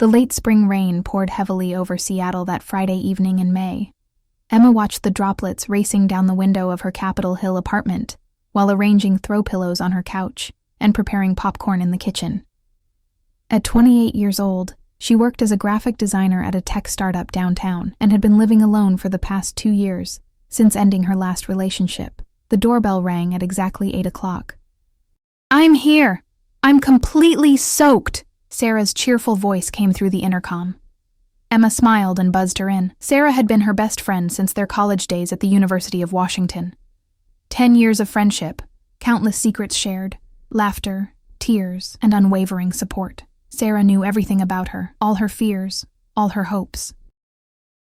The late spring rain poured heavily over Seattle that Friday evening in May. Emma watched the droplets racing down the window of her Capitol Hill apartment while arranging throw pillows on her couch and preparing popcorn in the kitchen. At 28 years old, she worked as a graphic designer at a tech startup downtown and had been living alone for the past 2 years, since ending her last relationship. The doorbell rang at exactly 8 o'clock. "I'm here! I'm completely soaked!" Sarah's cheerful voice came through the intercom. Emma smiled and buzzed her in. Sarah had been her best friend since their college days at the University of Washington. 10 years of friendship, countless secrets shared, laughter, tears, and unwavering support. Sarah knew everything about her, all her fears, all her hopes.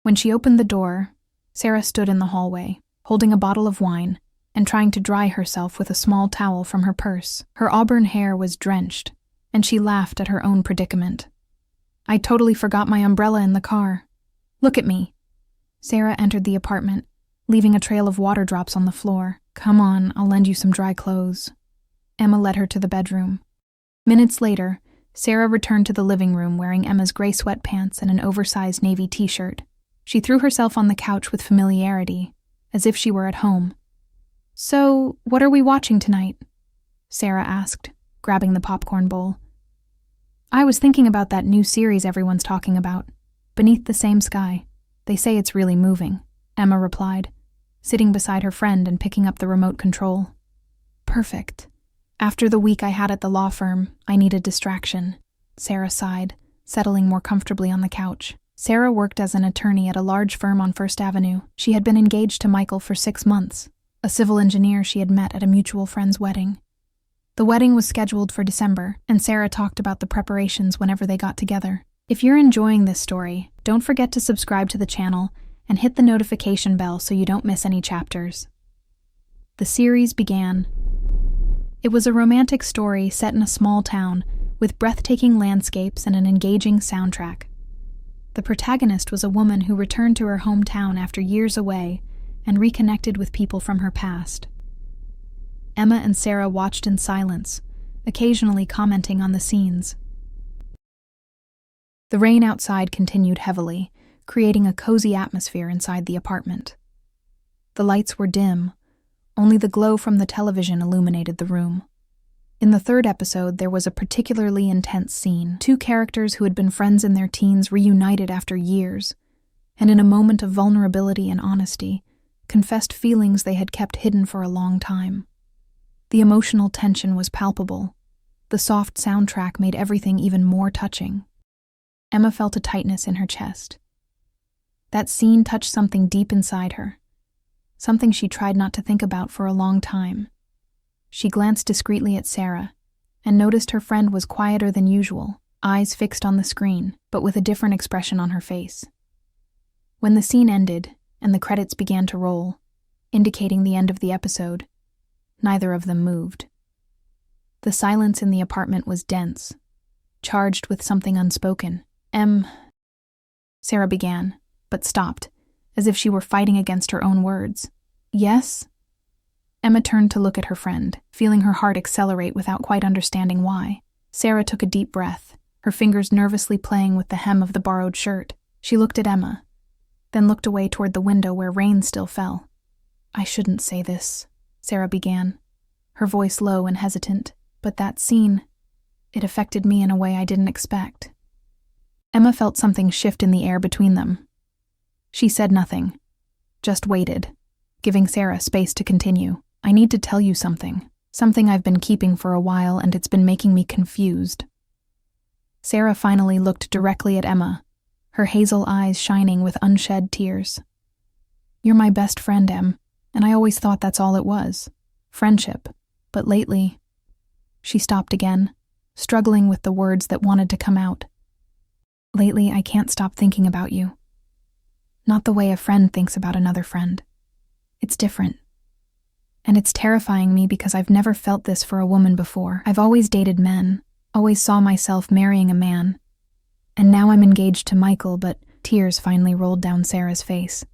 When she opened the door, Sarah stood in the hallway, holding a bottle of wine and trying to dry herself with a small towel from her purse. Her auburn hair was drenched, and she laughed at her own predicament. "I totally forgot my umbrella in the car. Look at me." Sarah entered the apartment, leaving a trail of water drops on the floor. "Come on, I'll lend you some dry clothes." Emma led her to the bedroom. Minutes later, Sarah returned to the living room wearing Emma's gray sweatpants and an oversized navy t-shirt. She threw herself on the couch with familiarity, as if she were at home. "So, what are we watching tonight?" Sarah asked, grabbing the popcorn bowl. "I was thinking about that new series everyone's talking about, Beneath the Same Sky. They say it's really moving," Emma replied, sitting beside her friend and picking up the remote control. "Perfect. After the week I had at the law firm, I needed distraction," Sarah sighed, settling more comfortably on the couch. Sarah worked as an attorney at a large firm on First Avenue. She had been engaged to Michael for 6 months, a civil engineer she had met at a mutual friend's wedding. The wedding was scheduled for December, and Sarah talked about the preparations whenever they got together. If you're enjoying this story, don't forget to subscribe to the channel and hit the notification bell so you don't miss any chapters. The series began. It was a romantic story set in a small town with breathtaking landscapes and an engaging soundtrack. The protagonist was a woman who returned to her hometown after years away and reconnected with people from her past. Emma and Sarah watched in silence, occasionally commenting on the scenes. The rain outside continued heavily, creating a cozy atmosphere inside the apartment. The lights were dim, only the glow from the television illuminated the room. In the 3rd episode, there was a particularly intense scene. 2 characters who had been friends in their teens reunited after years, and in a moment of vulnerability and honesty, confessed feelings they had kept hidden for a long time. The emotional tension was palpable. The soft soundtrack made everything even more touching. Emma felt a tightness in her chest. That scene touched something deep inside her, something she tried not to think about for a long time. She glanced discreetly at Sarah and noticed her friend was quieter than usual, eyes fixed on the screen, but with a different expression on her face. When the scene ended and the credits began to roll, indicating the end of the episode, neither of them moved. The silence in the apartment was dense, charged with something unspoken. Sarah began, but stopped, as if she were fighting against her own words. "Yes?" Emma turned to look at her friend, feeling her heart accelerate without quite understanding why. Sarah took a deep breath, her fingers nervously playing with the hem of the borrowed shirt. She looked at Emma, then looked away toward the window where rain still fell. "I shouldn't say this," Sarah began, her voice low and hesitant, "but that scene, it affected me in a way I didn't expect." Emma felt something shift in the air between them. She said nothing, just waited, giving Sarah space to continue. "I need to tell you something I've been keeping for a while, and it's been making me confused." Sarah finally looked directly at Emma, her hazel eyes shining with unshed tears. "You're my best friend, Em, and I always thought that's all it was. Friendship. But lately..." She stopped again, struggling with the words that wanted to come out. "Lately, I can't stop thinking about you. Not the way a friend thinks about another friend. It's different. And it's terrifying me because I've never felt this for a woman before. I've always dated men, always saw myself marrying a man. And now I'm engaged to Michael, but..." Tears finally rolled down Sarah's face.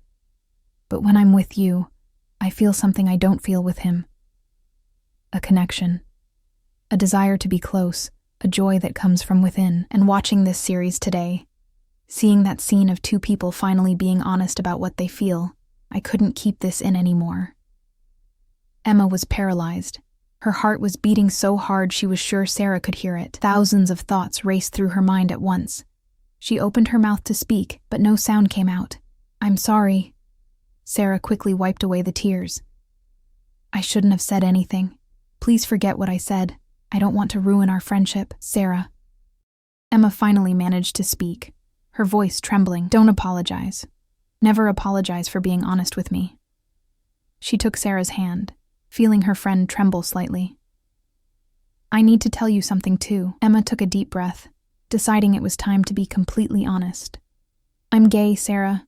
"But when I'm with you, I feel something I don't feel with him. A connection. A desire to be close, a joy that comes from within. And watching this series today, seeing that scene of two people finally being honest about what they feel, I couldn't keep this in anymore. Emma was paralyzed. Her heart was beating so hard she was sure Sarah could hear it. Thousands of thoughts raced through her mind at once. She opened her mouth to speak, but no sound came out. "I'm sorry." Sarah quickly wiped away the tears. "I shouldn't have said anything. Please forget what I said. I don't want to ruin our friendship, Sarah." Emma finally managed to speak, her voice trembling. "Don't apologize. Never apologize for being honest with me." She took Sarah's hand, feeling her friend tremble slightly. "I need to tell you something too." Emma took a deep breath, deciding it was time to be completely honest. "I'm gay, Sarah.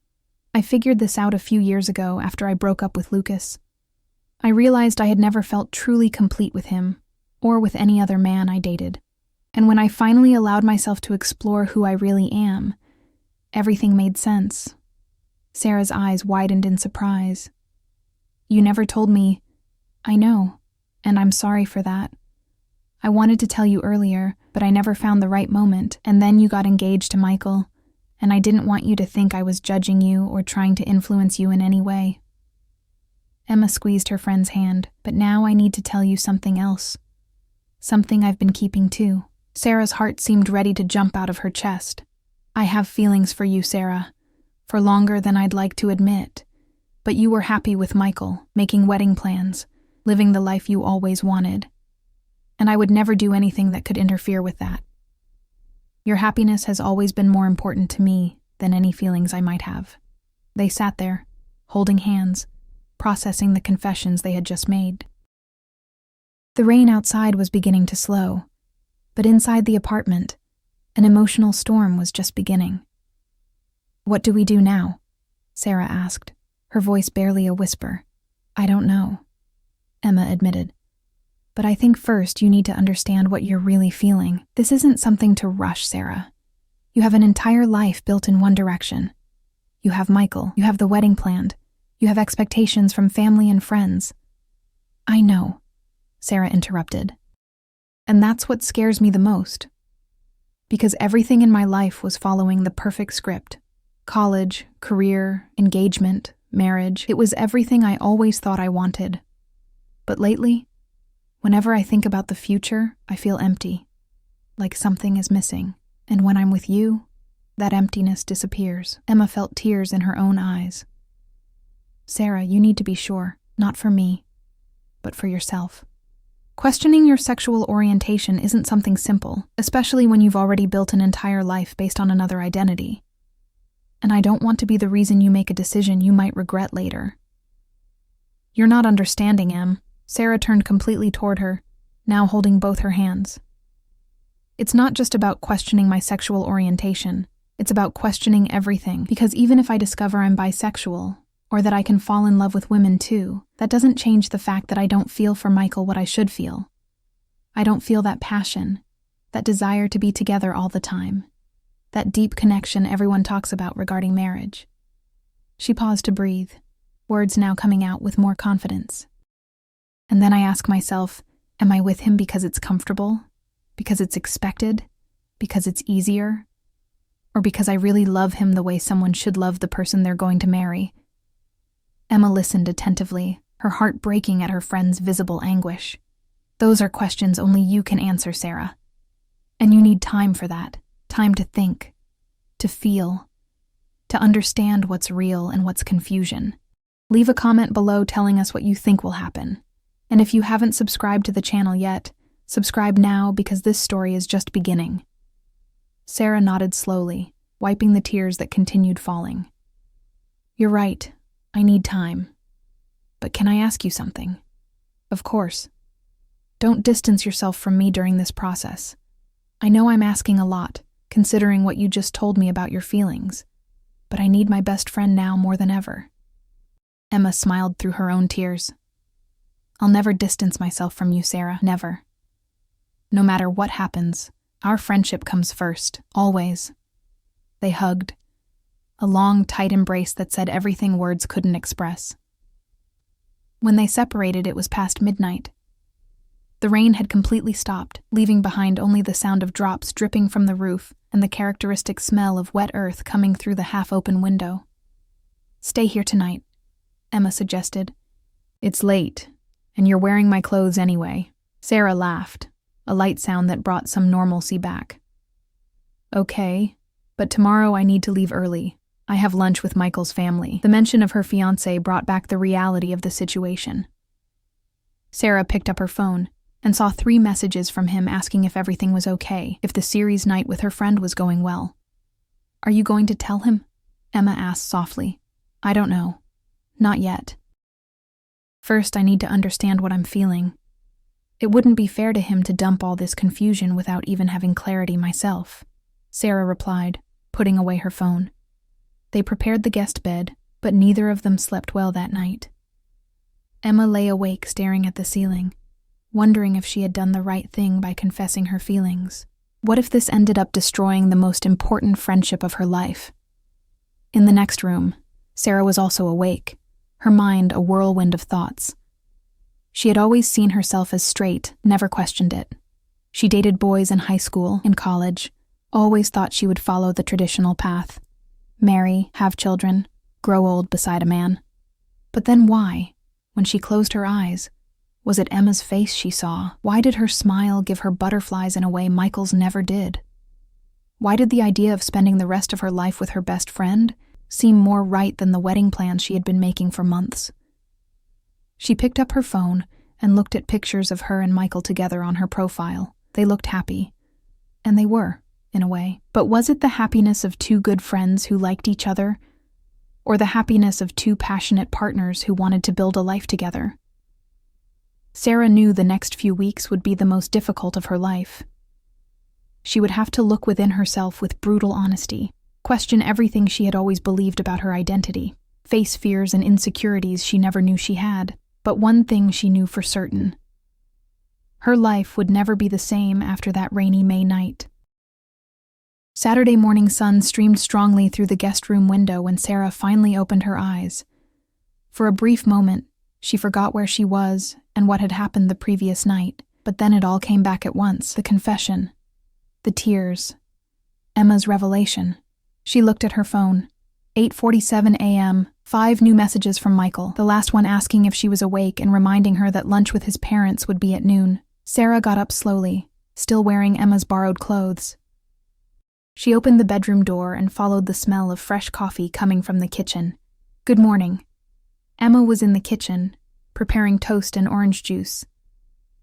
I figured this out a few years ago after I broke up with Lucas. I realized I had never felt truly complete with him, or with any other man I dated. And when I finally allowed myself to explore who I really am, everything made sense." Sarah's eyes widened in surprise. "You never told me." "I know, and I'm sorry for that. I wanted to tell you earlier, but I never found the right moment, and then you got engaged to Michael, and I didn't want you to think I was judging you or trying to influence you in any way." Emma squeezed her friend's hand. "But now I need to tell you something else. Something I've been keeping too." Sarah's heart seemed ready to jump out of her chest. "I have feelings for you, Sarah, for longer than I'd like to admit. But you were happy with Michael, making wedding plans, living the life you always wanted. And I would never do anything that could interfere with that. Your happiness has always been more important to me than any feelings I might have." They sat there, holding hands, processing the confessions they had just made. The rain outside was beginning to slow, but inside the apartment, an emotional storm was just beginning. "What do we do now?" Sarah asked, her voice barely a whisper. "I don't know," Emma admitted. "But I think first you need to understand what you're really feeling. This isn't something to rush, Sarah. You have an entire life built in one direction. You have Michael, you have the wedding planned, you have expectations from family and friends." "I know," Sarah interrupted. "And that's what scares me the most. Because everything in my life was following the perfect script. College, career, engagement, marriage. It was everything I always thought I wanted. But lately, whenever I think about the future, I feel empty, like something is missing. And when I'm with you, that emptiness disappears." Emma felt tears in her own eyes. "Sarah, you need to be sure, not for me, but for yourself. Questioning your sexual orientation isn't something simple, especially when you've already built an entire life based on another identity. And I don't want to be the reason you make a decision you might regret later." "You're not understanding, Em." Sarah turned completely toward her, now holding both her hands. "It's not just about questioning my sexual orientation. It's about questioning everything, because even if I discover I'm bisexual, or that I can fall in love with women too, that doesn't change the fact that I don't feel for Michael what I should feel. I don't feel that passion, that desire to be together all the time, that deep connection everyone talks about regarding marriage." She paused to breathe, words now coming out with more confidence. "And then I ask myself, am I with him because it's comfortable? Because it's expected? Because it's easier? Or because I really love him the way someone should love the person they're going to marry?" Emma listened attentively, her heart breaking at her friend's visible anguish. "Those are questions only you can answer, Sarah. And you need time for that. Time to think, to feel, to understand what's real and what's confusion. Leave a comment below telling us what you think will happen. And if you haven't subscribed to the channel yet, subscribe now because this story is just beginning." Sarah nodded slowly, wiping the tears that continued falling. "You're right. I need time. But can I ask you something?" "Of course. Don't distance yourself from me during this process. I know I'm asking a lot, considering what you just told me about your feelings, but I need my best friend now more than ever." Emma smiled through her own tears. "I'll never distance myself from you, Sarah. Never. No matter what happens, our friendship comes first, always." They hugged, a long, tight embrace that said everything words couldn't express. When they separated, it was past midnight. The rain had completely stopped, leaving behind only the sound of drops dripping from the roof and the characteristic smell of wet earth coming through the half-open window. "Stay here tonight," Emma suggested. "It's late, and you're wearing my clothes anyway." Sarah laughed, a light sound that brought some normalcy back. "Okay, but tomorrow I need to leave early. I have lunch with Michael's family." The mention of her fiancé brought back the reality of the situation. Sarah picked up her phone and saw 3 messages from him asking if everything was okay, if the series night with her friend was going well. "Are you going to tell him?" Emma asked softly. "I don't know. Not yet. First, I need to understand what I'm feeling. It wouldn't be fair to him to dump all this confusion without even having clarity myself," Sarah replied, putting away her phone. They prepared the guest bed, but neither of them slept well that night. Emma lay awake staring at the ceiling, wondering if she had done the right thing by confessing her feelings. What if this ended up destroying the most important friendship of her life? In the next room, Sarah was also awake, her mind a whirlwind of thoughts. She had always seen herself as straight, never questioned it. She dated boys in high school, in college, always thought she would follow the traditional path. Marry, have children, grow old beside a man. But then why, when she closed her eyes, was it Emma's face she saw? Why did her smile give her butterflies in a way Michael's never did? Why did the idea of spending the rest of her life with her best friend seem more right than the wedding plans she had been making for months? She picked up her phone and looked at pictures of her and Michael together on her profile. They looked happy. And they were, in a way. But was it the happiness of 2 good friends who liked each other? Or the happiness of 2 passionate partners who wanted to build a life together? Sarah knew the next few weeks would be the most difficult of her life. She would have to look within herself with brutal honesty, question everything she had always believed about her identity, face fears and insecurities she never knew she had. But one thing she knew for certain: her life would never be the same after that rainy May night. Saturday morning sun streamed strongly through the guest room window when Sarah finally opened her eyes. For a brief moment, she forgot where she was and what had happened the previous night, but then it all came back at once: the confession, the tears, Emma's revelation. She looked at her phone. 8:47 a.m., 5 new messages from Michael, the last one asking if she was awake and reminding her that lunch with his parents would be at noon. Sarah got up slowly, still wearing Emma's borrowed clothes. She opened the bedroom door and followed the smell of fresh coffee coming from the kitchen. "Good morning." Emma was in the kitchen, preparing toast and orange juice.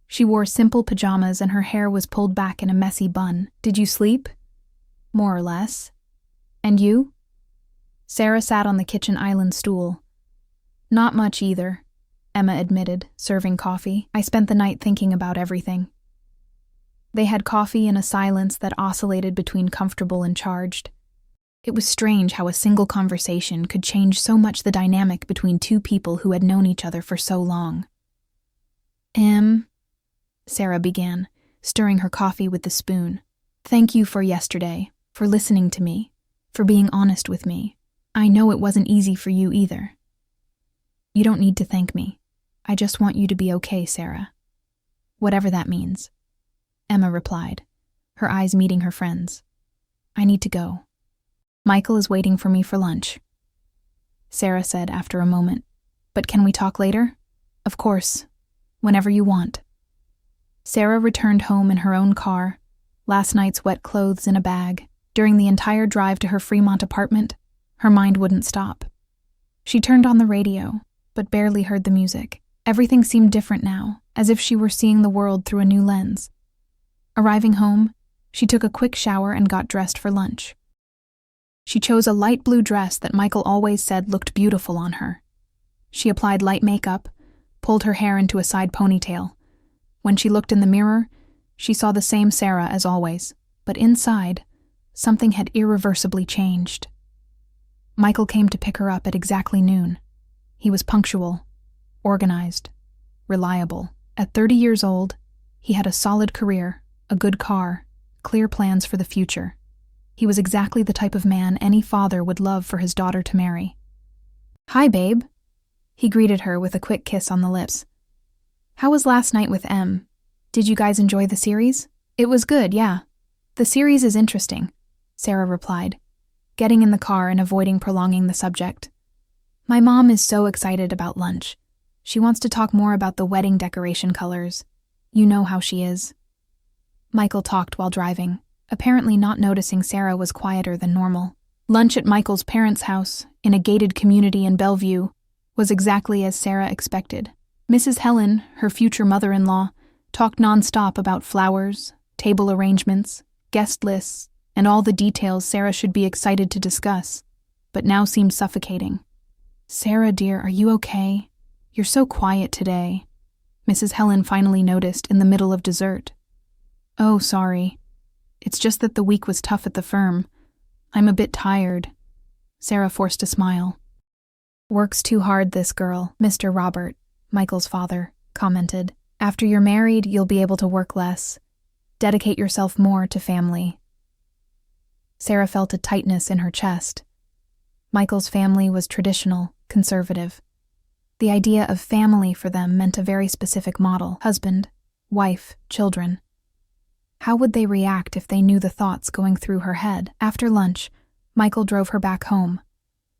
She wore simple pajamas and her hair was pulled back in a messy bun. "Did you sleep?" "More or less." "And you?" Sarah sat on the kitchen island stool. "Not much either," Emma admitted, serving coffee. "I spent the night thinking about everything." They had coffee in a silence that oscillated between comfortable and charged. It was strange how a single conversation could change so much the dynamic between 2 people who had known each other for so long. Sarah began, stirring her coffee with the spoon. "Thank you for yesterday, for listening to me, for being honest with me. I know it wasn't easy for you either." "You don't need to thank me. I just want you to be okay, Sarah. Whatever that means," Emma replied, her eyes meeting her friend's. "I need to go. Michael is waiting for me for lunch," Sarah said after a moment. "But can we talk later?" "Of course, whenever you want." Sarah returned home in her own car, last night's wet clothes in a bag. During the entire drive to her Fremont apartment, her mind wouldn't stop. She turned on the radio, but barely heard the music. Everything seemed different now, as if she were seeing the world through a new lens. Arriving home, she took a quick shower and got dressed for lunch. She chose a light blue dress that Michael always said looked beautiful on her. She applied light makeup, pulled her hair into a side ponytail. When she looked in the mirror, she saw the same Sarah as always, but inside, something had irreversibly changed. Michael came to pick her up at exactly noon. He was punctual, organized, reliable. At 30 years old, he had a solid career, a good car, clear plans for the future. He was exactly the type of man any father would love for his daughter to marry. "Hi, babe." He greeted her with a quick kiss on the lips. "How was last night with Em?" Did you guys enjoy the series? It was good, yeah. The series is interesting, Sarah replied, getting in the car and avoiding prolonging the subject. My mom is so excited about lunch. She wants to talk more about the wedding decoration colors. You know how she is. Michael talked while driving, apparently not noticing Sarah was quieter than normal. Lunch at Michael's parents' house, in a gated community in Bellevue, was exactly as Sarah expected. Mrs. Helen, her future mother-in-law, talked nonstop about flowers, table arrangements, guest lists, and all the details Sarah should be excited to discuss, but now seemed suffocating. Sarah, dear, are you okay? You're so quiet today, Mrs. Helen finally noticed in the middle of dessert. Oh, sorry. It's just that the week was tough at the firm. I'm a bit tired. Sarah forced a smile. Works too hard, this girl, Mr. Robert, Michael's father, commented. After you're married, you'll be able to work less. Dedicate yourself more to family. Sarah felt a tightness in her chest. Michael's family was traditional, conservative. The idea of family for them meant a very specific model: husband, wife, children. How would they react if they knew the thoughts going through her head? After lunch, Michael drove her back home.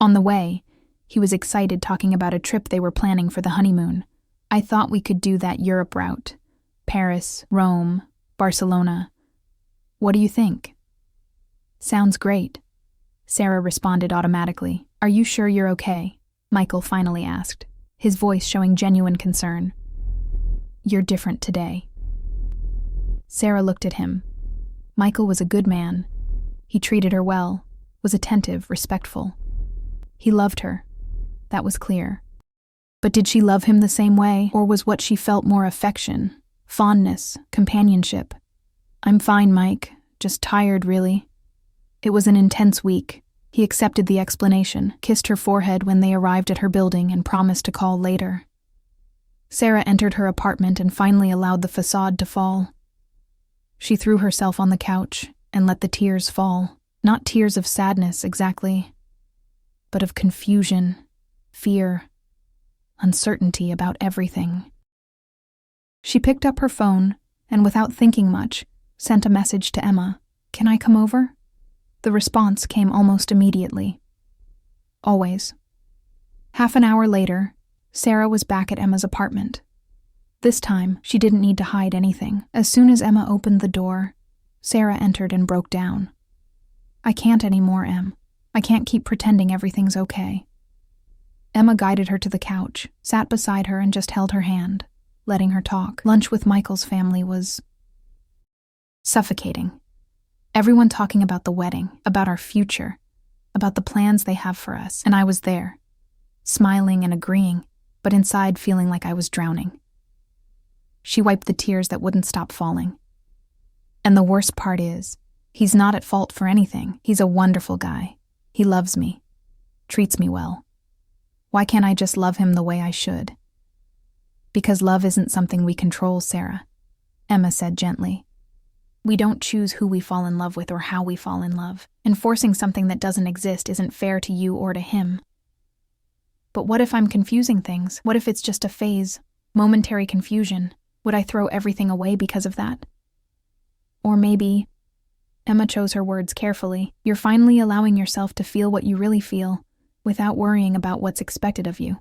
On the way, he was excited talking about a trip they were planning for the honeymoon. I thought we could do that Europe route. Paris, Rome, Barcelona. What do you think? Sounds great. Sarah responded automatically. Are you sure you're okay? Michael finally asked, his voice showing genuine concern. You're different today. Sarah looked at him. Michael was a good man. He treated her well, was attentive, respectful. He loved her. That was clear. But did she love him the same way, or was what she felt more affection, fondness, companionship? I'm fine, Mike. Just tired, really. It was an intense week. He accepted the explanation, kissed her forehead when they arrived at her building, and promised to call later. Sarah entered her apartment and finally allowed the facade to fall. She threw herself on the couch and let the tears fall. Not tears of sadness, exactly, but of confusion, fear, uncertainty about everything. She picked up her phone and, without thinking much, sent a message to Emma. Can I come over? The response came almost immediately. Always. Half an hour later, Sarah was back at Emma's apartment. This time, she didn't need to hide anything. As soon as Emma opened the door, Sarah entered and broke down. I can't anymore, Em. I can't keep pretending everything's okay. Emma guided her to the couch, sat beside her, and just held her hand, letting her talk. Lunch with Michael's family was suffocating. Everyone talking about the wedding, about our future, about the plans they have for us, and I was there, smiling and agreeing, but inside feeling like I was drowning. She wiped the tears that wouldn't stop falling. And the worst part is, he's not at fault for anything. He's a wonderful guy. He loves me, treats me well. Why can't I just love him the way I should? Because love isn't something we control, Sarah, Emma said gently. We don't choose who we fall in love with or how we fall in love. Enforcing something that doesn't exist isn't fair to you or to him. But what if I'm confusing things? What if it's just a phase, momentary confusion? Would I throw everything away because of that? Or maybe, Emma chose her words carefully, you're finally allowing yourself to feel what you really feel, without worrying about what's expected of you.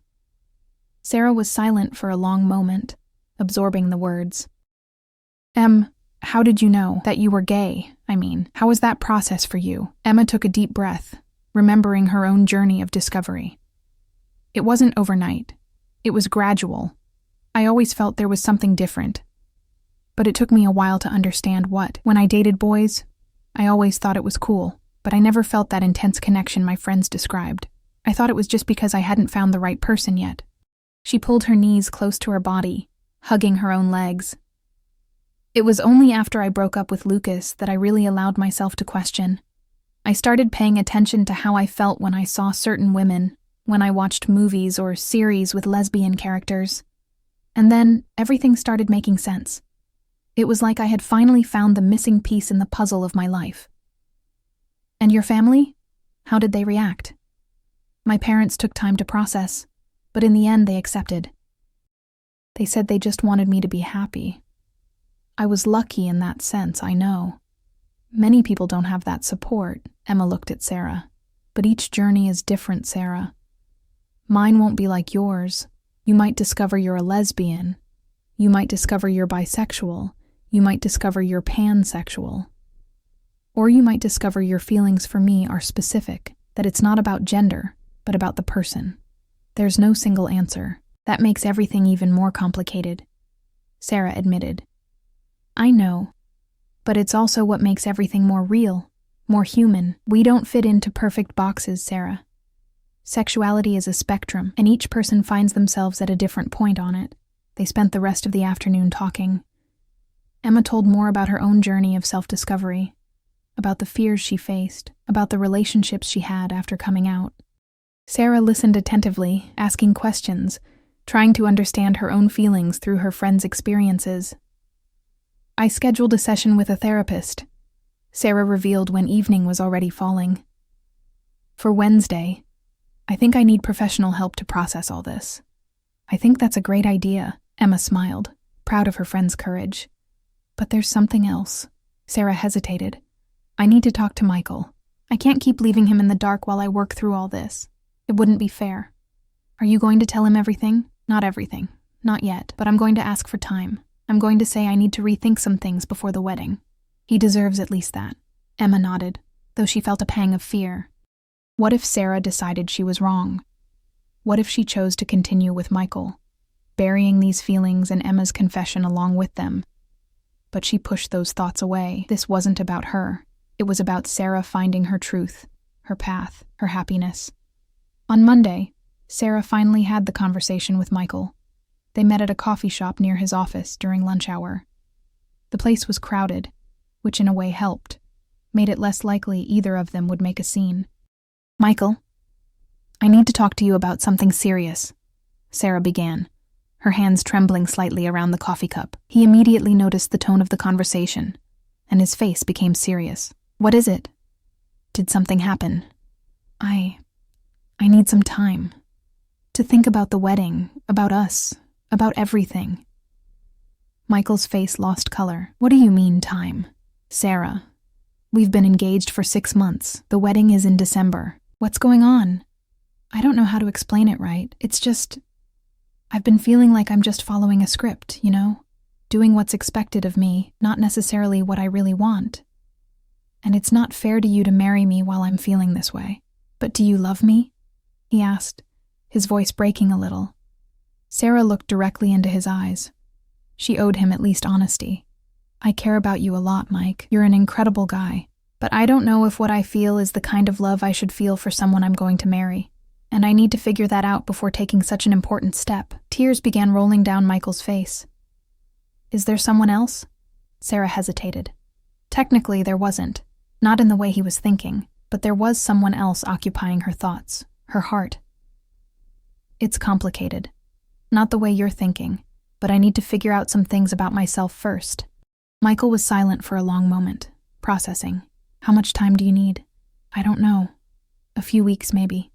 Sarah was silent for a long moment, absorbing the words. How did you know that you were gay? How was that process for you? Emma took a deep breath, remembering her own journey of discovery. It wasn't overnight. It was gradual. I always felt there was something different. But it took me a while to understand what. When I dated boys, I always thought it was cool, but I never felt that intense connection my friends described. I thought it was just because I hadn't found the right person yet. She pulled her knees close to her body, hugging her own legs. It was only after I broke up with Lucas that I really allowed myself to question. I started paying attention to how I felt when I saw certain women, when I watched movies or series with lesbian characters. And then everything started making sense. It was like I had finally found the missing piece in the puzzle of my life. And your family? How did they react? My parents took time to process, but in the end they accepted. They said they just wanted me to be happy. I was lucky in that sense, I know. Many people don't have that support. Emma looked at Sarah. But each journey is different, Sarah. Mine won't be like yours. You might discover you're a lesbian. You might discover you're bisexual. You might discover you're pansexual. Or you might discover your feelings for me are specific, that it's not about gender, but about the person. There's no single answer. That makes everything even more complicated, Sarah admitted. I know, but it's also what makes everything more real, more human. We don't fit into perfect boxes, Sarah. Sexuality is a spectrum, and each person finds themselves at a different point on it. They spent the rest of the afternoon talking. Emma told more about her own journey of self-discovery, about the fears she faced, about the relationships she had after coming out. Sarah listened attentively, asking questions, trying to understand her own feelings through her friend's experiences. I scheduled a session with a therapist, Sarah revealed when evening was already falling. For Wednesday, I think I need professional help to process all this. I think that's a great idea, Emma smiled, proud of her friend's courage. But there's something else. Sarah hesitated. I need to talk to Michael. I can't keep leaving him in the dark while I work through all this. It wouldn't be fair. Are you going to tell him everything? Not everything. Not yet, but I'm going to ask for time. I'm going to say I need to rethink some things before the wedding. He deserves at least that. Emma nodded, though she felt a pang of fear. What if Sarah decided she was wrong? What if she chose to continue with Michael, burying these feelings and Emma's confession along with them? But she pushed those thoughts away. This wasn't about her. It was about Sarah finding her truth, her path, her happiness. On Monday, Sarah finally had the conversation with Michael. They met at a coffee shop near his office during lunch hour. The place was crowded, which in a way helped, made it less likely either of them would make a scene. Michael, I need to talk to you about something serious, Sarah began, her hands trembling slightly around the coffee cup. He immediately noticed the tone of the conversation, and his face became serious. What is it? Did something happen? I need some time. To think about the wedding, about us, about everything. Michael's face lost color. What do you mean, time? Sarah, we've been engaged for 6 months. The wedding is in December. What's going on? I don't know how to explain it right. It's just, I've been feeling like I'm just following a script, you know? Doing what's expected of me, not necessarily what I really want. And it's not fair to you to marry me while I'm feeling this way. But do you love me? He asked, his voice breaking a little. Sarah looked directly into his eyes. She owed him at least honesty. I care about you a lot, Mike. You're an incredible guy. But I don't know if what I feel is the kind of love I should feel for someone I'm going to marry. And I need to figure that out before taking such an important step. Tears began rolling down Michael's face. Is there someone else? Sarah hesitated. Technically, there wasn't. Not in the way he was thinking, but there was someone else occupying her thoughts, her heart. It's complicated. Not the way you're thinking, but I need to figure out some things about myself first. Michael was silent for a long moment, processing. How much time do you need? I don't know. A few weeks, maybe.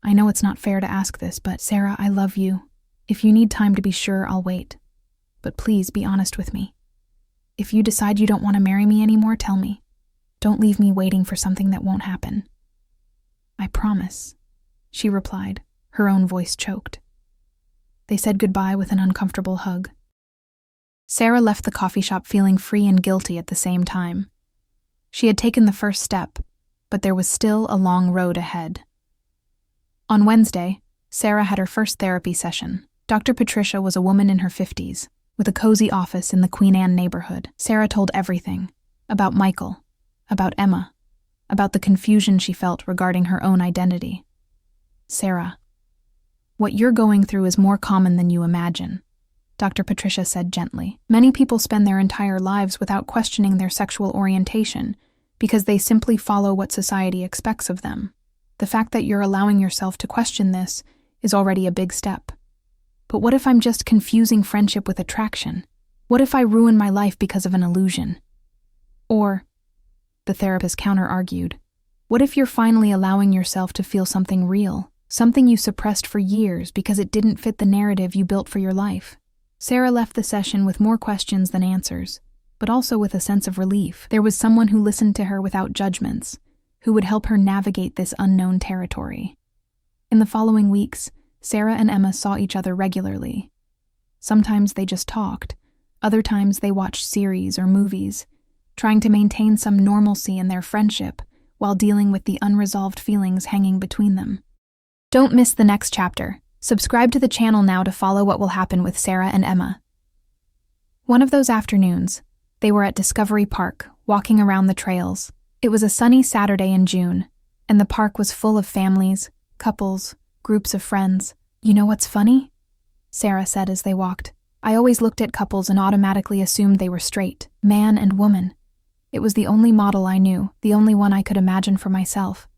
I know it's not fair to ask this, but Sarah, I love you. If you need time to be sure, I'll wait. But please be honest with me. If you decide you don't want to marry me anymore, tell me. Don't leave me waiting for something that won't happen. I promise, she replied, her own voice choked. They said goodbye with an uncomfortable hug. Sarah left the coffee shop feeling free and guilty at the same time. She had taken the first step, but there was still a long road ahead. On Wednesday, Sarah had her first therapy session. Dr. Patricia was a woman in her 50s, with a cozy office in the Queen Anne neighborhood. Sarah told everything, about Michael, about Emma, about the confusion she felt regarding her own identity. Sarah, what you're going through is more common than you imagine, Dr. Patricia said gently. Many people spend their entire lives without questioning their sexual orientation because they simply follow what society expects of them. The fact that you're allowing yourself to question this is already a big step. But what if I'm just confusing friendship with attraction? What if I ruin my life because of an illusion? Or, the therapist counter-argued, what if you're finally allowing yourself to feel something real, something you suppressed for years because it didn't fit the narrative you built for your life? Sarah left the session with more questions than answers. but also with a sense of relief. There was someone who listened to her without judgments, who would help her navigate this unknown territory. In the following weeks, Sarah and Emma saw each other regularly. Sometimes they just talked, other times they watched series or movies, trying to maintain some normalcy in their friendship while dealing with the unresolved feelings hanging between them. Don't miss the next chapter. Subscribe to the channel now to follow what will happen with Sarah and Emma. One of those afternoons, they were at Discovery Park, walking around the trails. It was a sunny Saturday in June, and the park was full of families, couples, groups of friends. "You know what's funny?" Sarah said as they walked. "I always looked at couples and automatically assumed they were straight, man and woman. It was the only model I knew, the only one I could imagine for myself.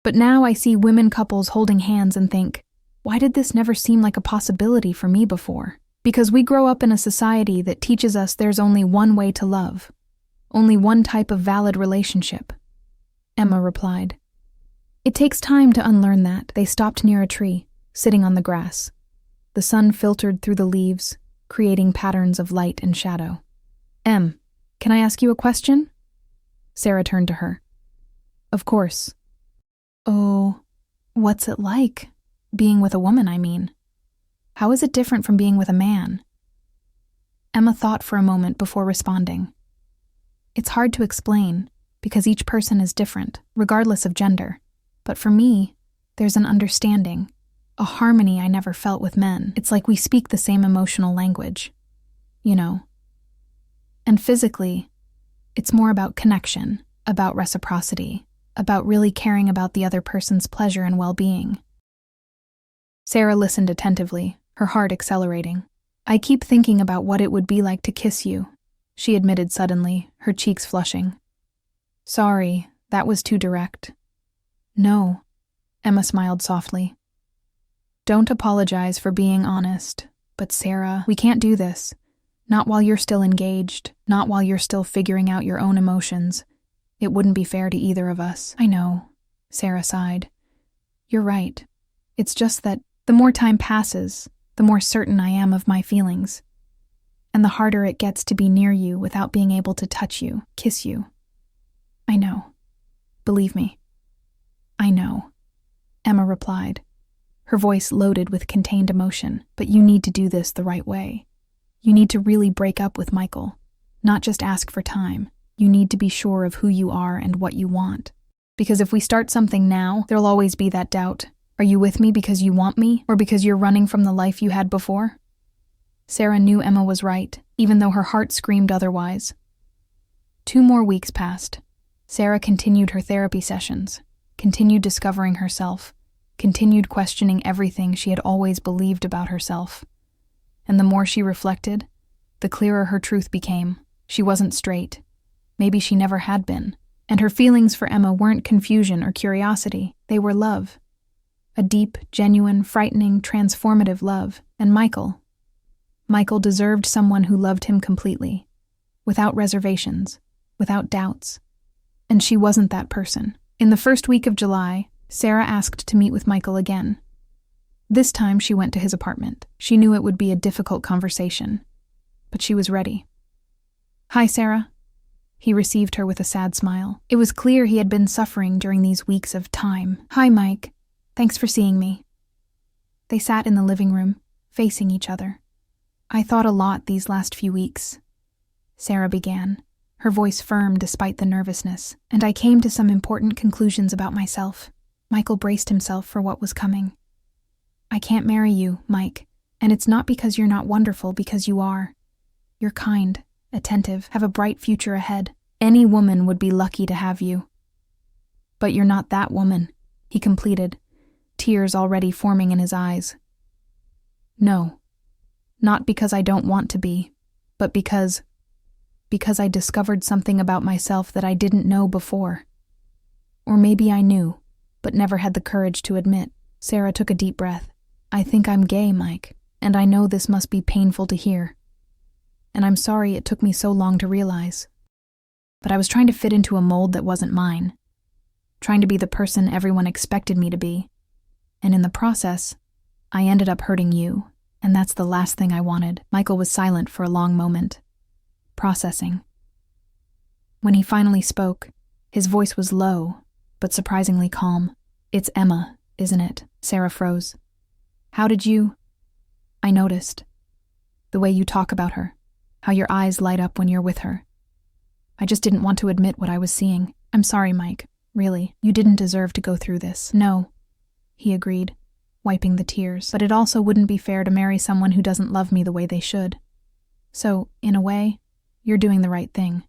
But now I see women couples holding hands and think, why did this never seem like a possibility for me before? Because we grow up in a society that teaches us there's only one way to love, only one type of valid relationship," Emma replied. "It takes time to unlearn that." They stopped near a tree, sitting on the grass. The sun filtered through the leaves, creating patterns of light and shadow. "Em, can I ask you a question?" Sarah turned to her. "Of course." "Oh, what's it like? Being with a woman, I mean. How is it different from being with a man?" Emma thought for a moment before responding. "It's hard to explain, because each person is different, regardless of gender. But for me, there's an understanding, a harmony I never felt with men. It's like we speak the same emotional language, you know. And physically, it's more about connection, about reciprocity, about really caring about the other person's pleasure and well-being." Sarah listened attentively, her heart accelerating. "I keep thinking about what it would be like to kiss you," she admitted suddenly, her cheeks flushing. "Sorry, that was too direct." "No," Emma smiled softly. "Don't apologize for being honest, but Sarah, we can't do this. Not while you're still engaged, not while you're still figuring out your own emotions. It wouldn't be fair to either of us." "I know," Sarah sighed. "You're right. It's just that the more time passes, the more certain I am of my feelings. And the harder it gets to be near you without being able to touch you, kiss you. I know. Believe me. I know," Emma replied, her voice loaded with contained emotion. "But you need to do this the right way. You need to really break up with Michael, not just ask for time. You need to be sure of who you are and what you want. Because if we start something now, there'll always be that doubt. Are you with me because you want me, or because you're running from the life you had before?" Sarah knew Emma was right, even though her heart screamed otherwise. 2 more weeks passed. Sarah continued her therapy sessions, continued discovering herself, continued questioning everything she had always believed about herself. And the more she reflected, the clearer her truth became. She wasn't straight. Maybe she never had been. And her feelings for Emma weren't confusion or curiosity. They were love. A deep, genuine, frightening, transformative love. And Michael deserved someone who loved him completely, without reservations, without doubts. And she wasn't that person. In the first week of July, Sarah asked to meet with Michael again. This time she went to his apartment. She knew it would be a difficult conversation, but she was ready. "Hi, Sarah." He received her with a sad smile. It was clear he had been suffering during these weeks of time. "Hi, Mike. Thanks for seeing me." They sat in the living room, facing each other. "I thought a lot these last few weeks," Sarah began, her voice firm despite the nervousness, "and I came to some important conclusions about myself." Michael braced himself for what was coming. "I can't marry you, Mike, and it's not because you're not wonderful, because you are. You're kind, attentive, have a bright future ahead. Any woman would be lucky to have you. But you're not that woman," he completed, tears already forming in his eyes. "No, not because I don't want to be, but because I discovered something about myself that I didn't know before. Or maybe I knew, but never had the courage to admit." Sarah took a deep breath. "I think I'm gay, Mike, and I know this must be painful to hear. And I'm sorry it took me so long to realize. But I was trying to fit into a mold that wasn't mine, trying to be the person everyone expected me to be. And in the process, I ended up hurting you, and that's the last thing I wanted." Michael was silent for a long moment. processing. When he finally spoke, his voice was low, but surprisingly calm. "It's Emma, isn't it?" Sarah froze. "How did you—" "I noticed. The way you talk about her, how your eyes light up when you're with her. I just didn't want to admit what I was seeing. I'm sorry, Mike. Really, you didn't deserve to go through this." "No," he agreed, wiping the tears. "But it also wouldn't be fair to marry someone who doesn't love me the way they should. So, in a way, you're doing the right thing,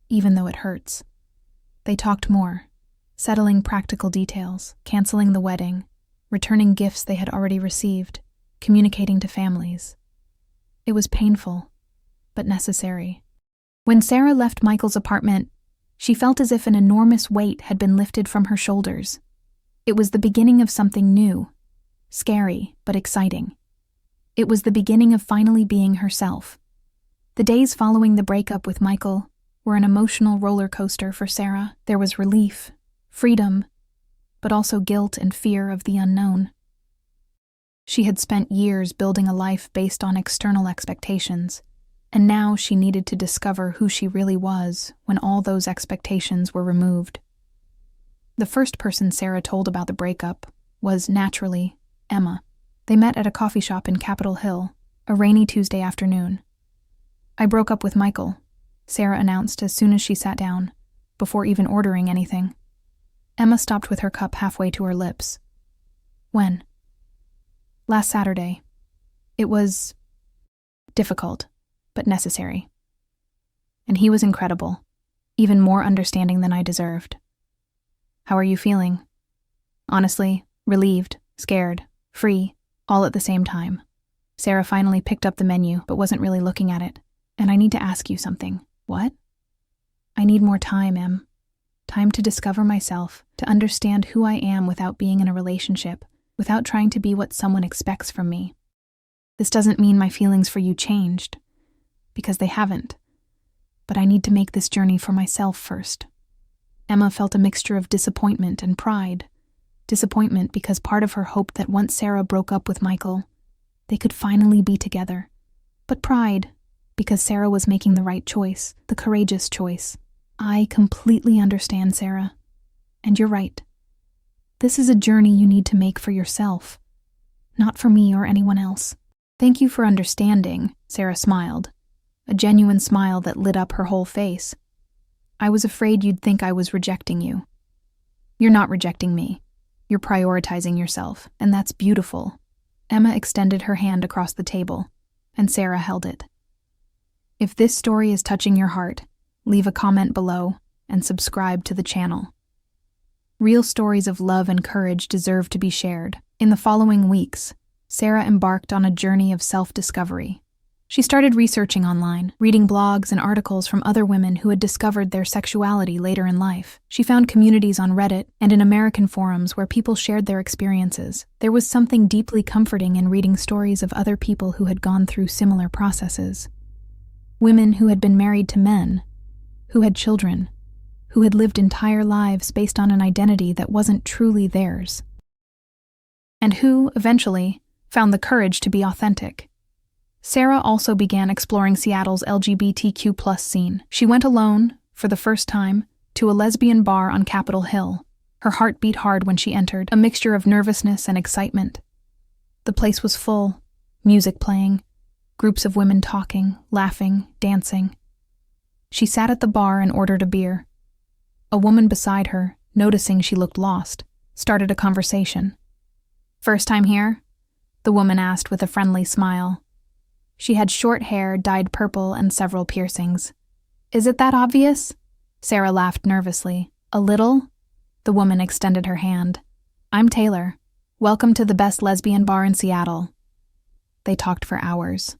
even though it hurts." They talked more, settling practical details, canceling the wedding, returning gifts they had already received, communicating to families. It was painful, but necessary. When Sarah left Michael's apartment, she felt as if an enormous weight had been lifted from her shoulders. It was the beginning of something new, scary but exciting. It was the beginning of finally being herself. The days following the breakup with Michael were an emotional roller coaster for Sarah. There was relief, freedom, but also guilt and fear of the unknown. She had spent years building a life based on external expectations, and now she needed to discover who she really was when all those expectations were removed. The first person Sarah told about the breakup was, naturally, Emma. They met at a coffee shop in Capitol Hill, a rainy Tuesday afternoon. "I broke up with Michael," Sarah announced as soon as she sat down, before even ordering anything. Emma stopped with her cup halfway to her lips. "When?" "Last Saturday. It was difficult, but necessary. And he was incredible, even more understanding than I deserved." "How are you feeling?" "Honestly, relieved, scared, free, all at the same time." Sarah finally picked up the menu, but wasn't really looking at it. "And I need to ask you something." "What?" "I need more time, Em. Time to discover myself, to understand who I am without being in a relationship, without trying to be what someone expects from me. This doesn't mean my feelings for you changed, because they haven't. But I need to make this journey for myself first." Emma felt a mixture of disappointment and pride. Disappointment because part of her hoped that once Sarah broke up with Michael, they could finally be together. But pride because Sarah was making the right choice, the courageous choice. "I completely understand, Sarah. And you're right. This is a journey you need to make for yourself, not for me or anyone else." "Thank you for understanding," Sarah smiled, a genuine smile that lit up her whole face. "I was afraid you'd think I was rejecting you." "You're not rejecting me. You're prioritizing yourself, and that's beautiful." Emma extended her hand across the table, and Sarah held it. If this story is touching your heart, leave a comment below and subscribe to the channel. Real stories of love and courage deserve to be shared. In the following weeks, Sarah embarked on a journey of self-discovery. She started researching online, reading blogs and articles from other women who had discovered their sexuality later in life. She found communities on Reddit and in American forums where people shared their experiences. There was something deeply comforting in reading stories of other people who had gone through similar processes. Women who had been married to men, who had children, who had lived entire lives based on an identity that wasn't truly theirs, and who, eventually, found the courage to be authentic. Sarah also began exploring Seattle's LGBTQ+ scene. She went alone, for the first time, to a lesbian bar on Capitol Hill. Her heart beat hard when she entered, a mixture of nervousness and excitement. The place was full, music playing, groups of women talking, laughing, dancing. She sat at the bar and ordered a beer. A woman beside her, noticing she looked lost, started a conversation. "First time here?" the woman asked with a friendly smile. She had short hair dyed purple and several piercings. "Is it that obvious?" Sarah laughed nervously. "A little?" The woman extended her hand. "I'm Taylor. Welcome to the best lesbian bar in Seattle." They talked for hours.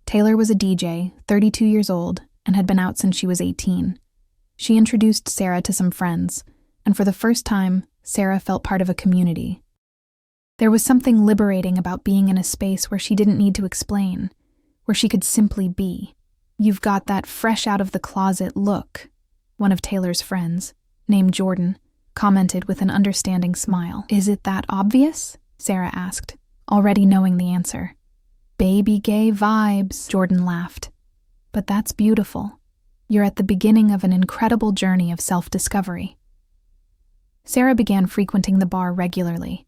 Taylor was a DJ, 32 years old, and had been out since she was 18. She introduced Sarah to some friends, and for the first time, Sarah felt part of a community. There was something liberating about being in a space where she didn't need to explain, where she could simply be. "You've got that fresh-out-of-the-closet look," one of Taylor's friends, named Jordan, commented with an understanding smile. "Is it that obvious?" Sarah asked, already knowing the answer. "Baby gay vibes," Jordan laughed. But that's beautiful. You're at the beginning of an incredible journey of self-discovery. Sarah began frequenting the bar regularly.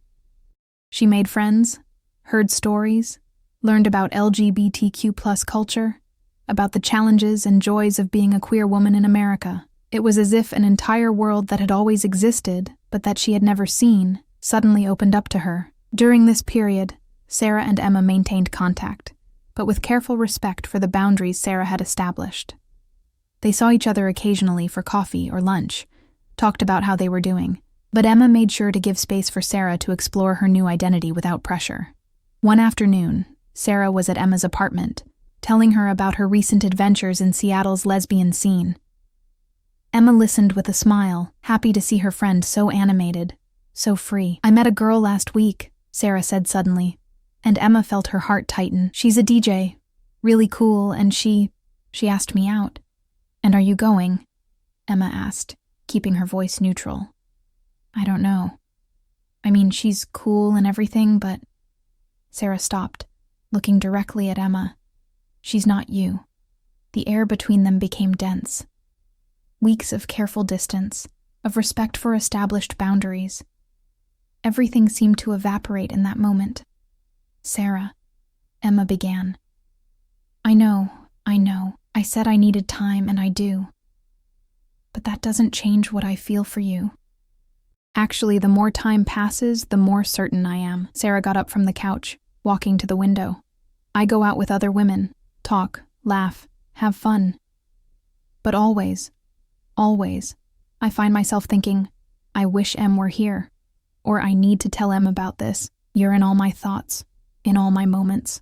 She made friends, heard stories, learned about LGBTQ+ culture, about the challenges and joys of being a queer woman in America. It was as if an entire world that had always existed, but that she had never seen, suddenly opened up to her. During this period, Sarah and Emma maintained contact, but with careful respect for the boundaries Sarah had established. They saw each other occasionally for coffee or lunch, talked about how they were doing, but Emma made sure to give space for Sarah to explore her new identity without pressure. One afternoon, Sarah was at Emma's apartment, telling her about her recent adventures in Seattle's lesbian scene. Emma listened with a smile, happy to see her friend so animated, so free. "I met a girl last week," Sarah said suddenly, and Emma felt her heart tighten. "She's a DJ, really cool, and she asked me out." "And are you going?" Emma asked, keeping her voice neutral. "I don't know. I mean, she's cool and everything, but..." Sarah stopped, looking directly at Emma. "She's not you." The air between them became dense. Weeks of careful distance, of respect for established boundaries. Everything seemed to evaporate in that moment. "Sarah," Emma began. I know. I said I needed time, and I do. But that doesn't change what I feel for you." "Actually, the more time passes, the more certain I am." Sarah got up from the couch, walking to the window. "I go out with other women, talk, laugh, have fun. But always, I find myself thinking, I wish Em were here, or I need to tell Em about this. You're in all my thoughts, in all my moments."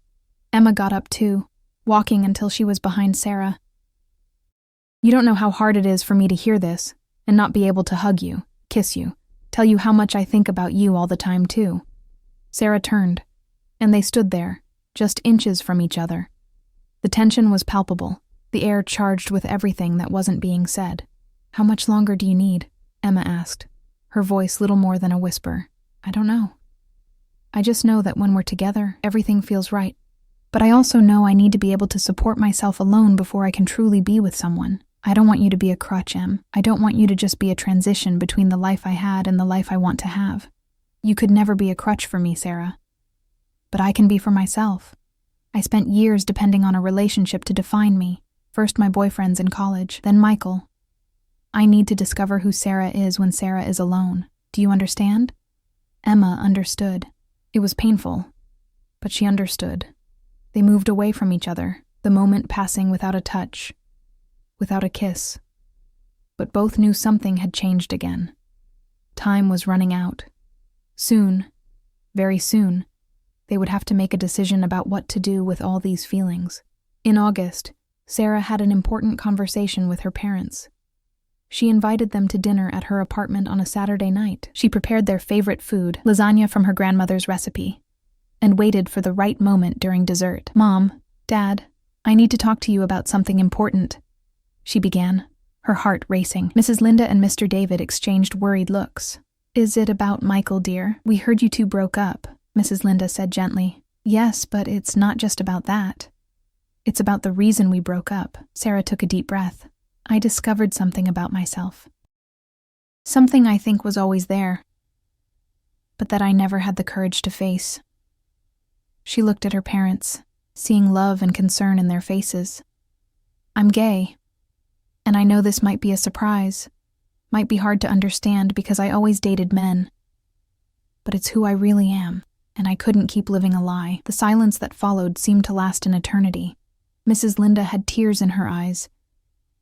Emma got up too, walking until she was behind Sarah. "You don't know how hard it is for me to hear this, and not be able to hug you, kiss you, tell you how much I think about you all the time too." Sarah turned, and they stood there, just inches from each other. The tension was palpable, the air charged with everything that wasn't being said. "How much longer do you need?" Emma asked, her voice little more than a whisper. "I don't know. I just know that when we're together, everything feels right. But I also know I need to be able to support myself alone before I can truly be with someone. I don't want you to be a crutch, Em. I don't want you to just be a transition between the life I had and the life I want to have. You could never be a crutch for me, Sarah. But I can be for myself. I spent years depending on a relationship to define me. First my boyfriends in college, then Michael. I need to discover who Sarah is when Sarah is alone. Do you understand?" Emma understood. It was painful, but she understood. They moved away from each other, the moment passing without a touch, without a kiss. But both knew something had changed again. Time was running out. Soon, very soon, they would have to make a decision about what to do with all these feelings. In August, Sarah had an important conversation with her parents. She invited them to dinner at her apartment on a Saturday night. She prepared their favorite food, lasagna from her grandmother's recipe, and waited for the right moment during dessert. "Mom, Dad, I need to talk to you about something important," she began, her heart racing. Mrs. Linda and Mr. David exchanged worried looks. "Is it about Michael, dear? We heard you two broke up," Mrs. Linda said gently. "Yes, but it's not just about that. It's about the reason we broke up." Sarah took a deep breath. "I discovered something about myself. Something I think was always there, but that I never had the courage to face." She looked at her parents, seeing love and concern in their faces. "I'm gay, and I know this might be a surprise, might be hard to understand because I always dated men. But it's who I really am, and I couldn't keep living a lie." The silence that followed seemed to last an eternity. Mrs. Linda had tears in her eyes,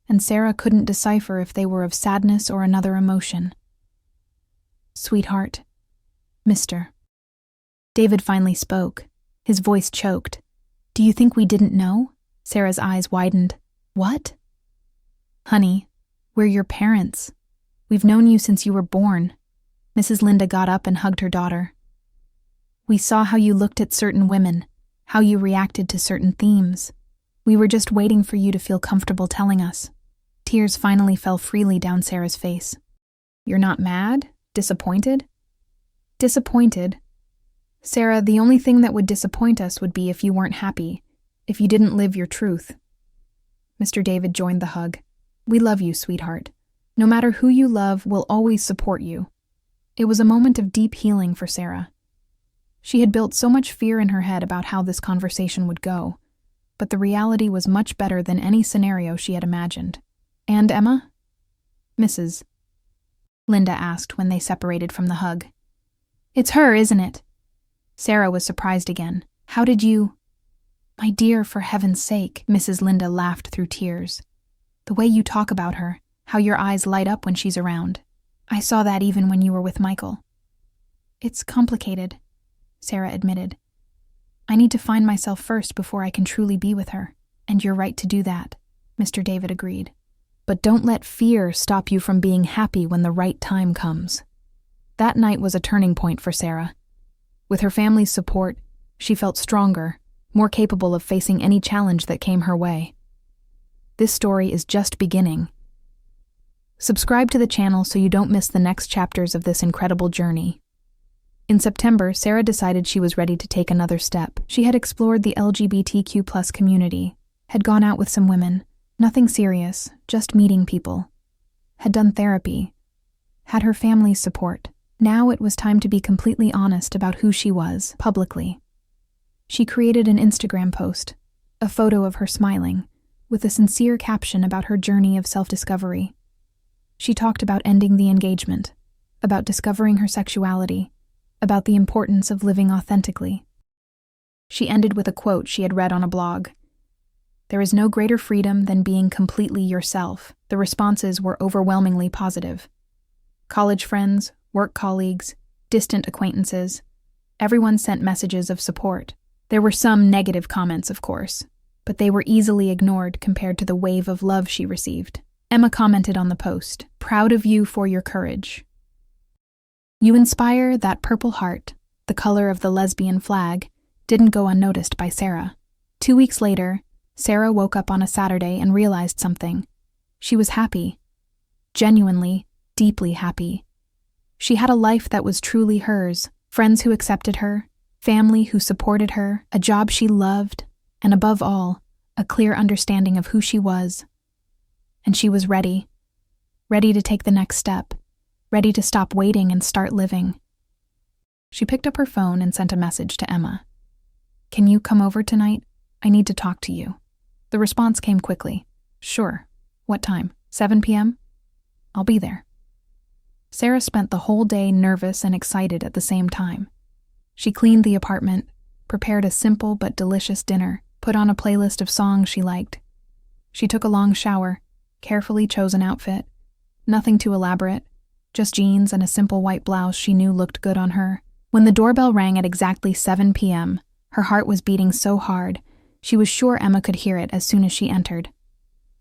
and Sarah couldn't decipher if they were of sadness or another emotion. "Sweetheart, Mr. David finally spoke, his voice choked. "Do you think we didn't know?" Sarah's eyes widened. "What?" "Honey, we're your parents. We've known you since you were born." Mrs. Linda got up and hugged her daughter. "We saw how you looked at certain women, how you reacted to certain themes. We were just waiting for you to feel comfortable telling us." Tears finally fell freely down Sarah's face. "You're not mad? Disappointed?" "Disappointed? Sarah, the only thing that would disappoint us would be if you weren't happy, if you didn't live your truth. Mr. David joined the hug. "We love you, sweetheart. No matter who you love, we'll always support you." It was a moment of deep healing for Sarah. She had built so much fear in her head about how this conversation would go, but the reality was much better than any scenario she had imagined. "And Emma?" "Mrs. Linda asked when they separated from the hug. "It's her, isn't it?" Sarah was surprised again. "How did you—" "My dear, for heaven's sake," Mrs. Linda laughed through tears. "The way you talk about her, how your eyes light up when she's around. I saw that even when you were with Michael." "It's complicated," Sarah admitted. "I need to find myself first before I can truly be with her, and you're right to do that," Mr. David agreed. "But don't let fear stop you from being happy when the right time comes." That night was a turning point for Sarah. With her family's support, she felt stronger, more capable of facing any challenge that came her way. This story is just beginning. Subscribe to the channel so you don't miss the next chapters of this incredible journey. In September, Sarah decided she was ready to take another step. She had explored the LGBTQ+ community, had gone out with some women, nothing serious, just meeting people, had done therapy, had her family's support. Now it was time to be completely honest about who she was, publicly. She created an Instagram post, a photo of her smiling, with a sincere caption about her journey of self-discovery. She talked about ending the engagement, about discovering her sexuality, about the importance of living authentically. She ended with a quote she had read on a blog. "There is no greater freedom than being completely yourself." The responses were overwhelmingly positive. College friends, work colleagues, distant acquaintances, everyone sent messages of support. There were some negative comments, of course, but they were easily ignored compared to the wave of love she received. Emma commented on the post, "Proud of you for your courage. You inspire that purple heart," the color of the lesbian flag, didn't go unnoticed by Sarah. 2 weeks later, Sarah woke up on a Saturday and realized something. She was happy. Genuinely, deeply happy. She had a life that was truly hers, friends who accepted her, family who supported her, a job she loved, and above all, a clear understanding of who she was. And she was ready to take the next step, ready to stop waiting and start living. She picked up her phone and sent a message to Emma. "Can you come over tonight? I need to talk to you." The response came quickly. "Sure. What time? 7 p.m.? I'll be there." Sarah spent the whole day nervous and excited at the same time. She cleaned the apartment, prepared a simple but delicious dinner, put on a playlist of songs she liked. She took a long shower, carefully chose an outfit. Nothing too elaborate, just jeans and a simple white blouse she knew looked good on her. When the doorbell rang at exactly 7 p.m., her heart was beating so hard, she was sure Emma could hear it as soon as she entered.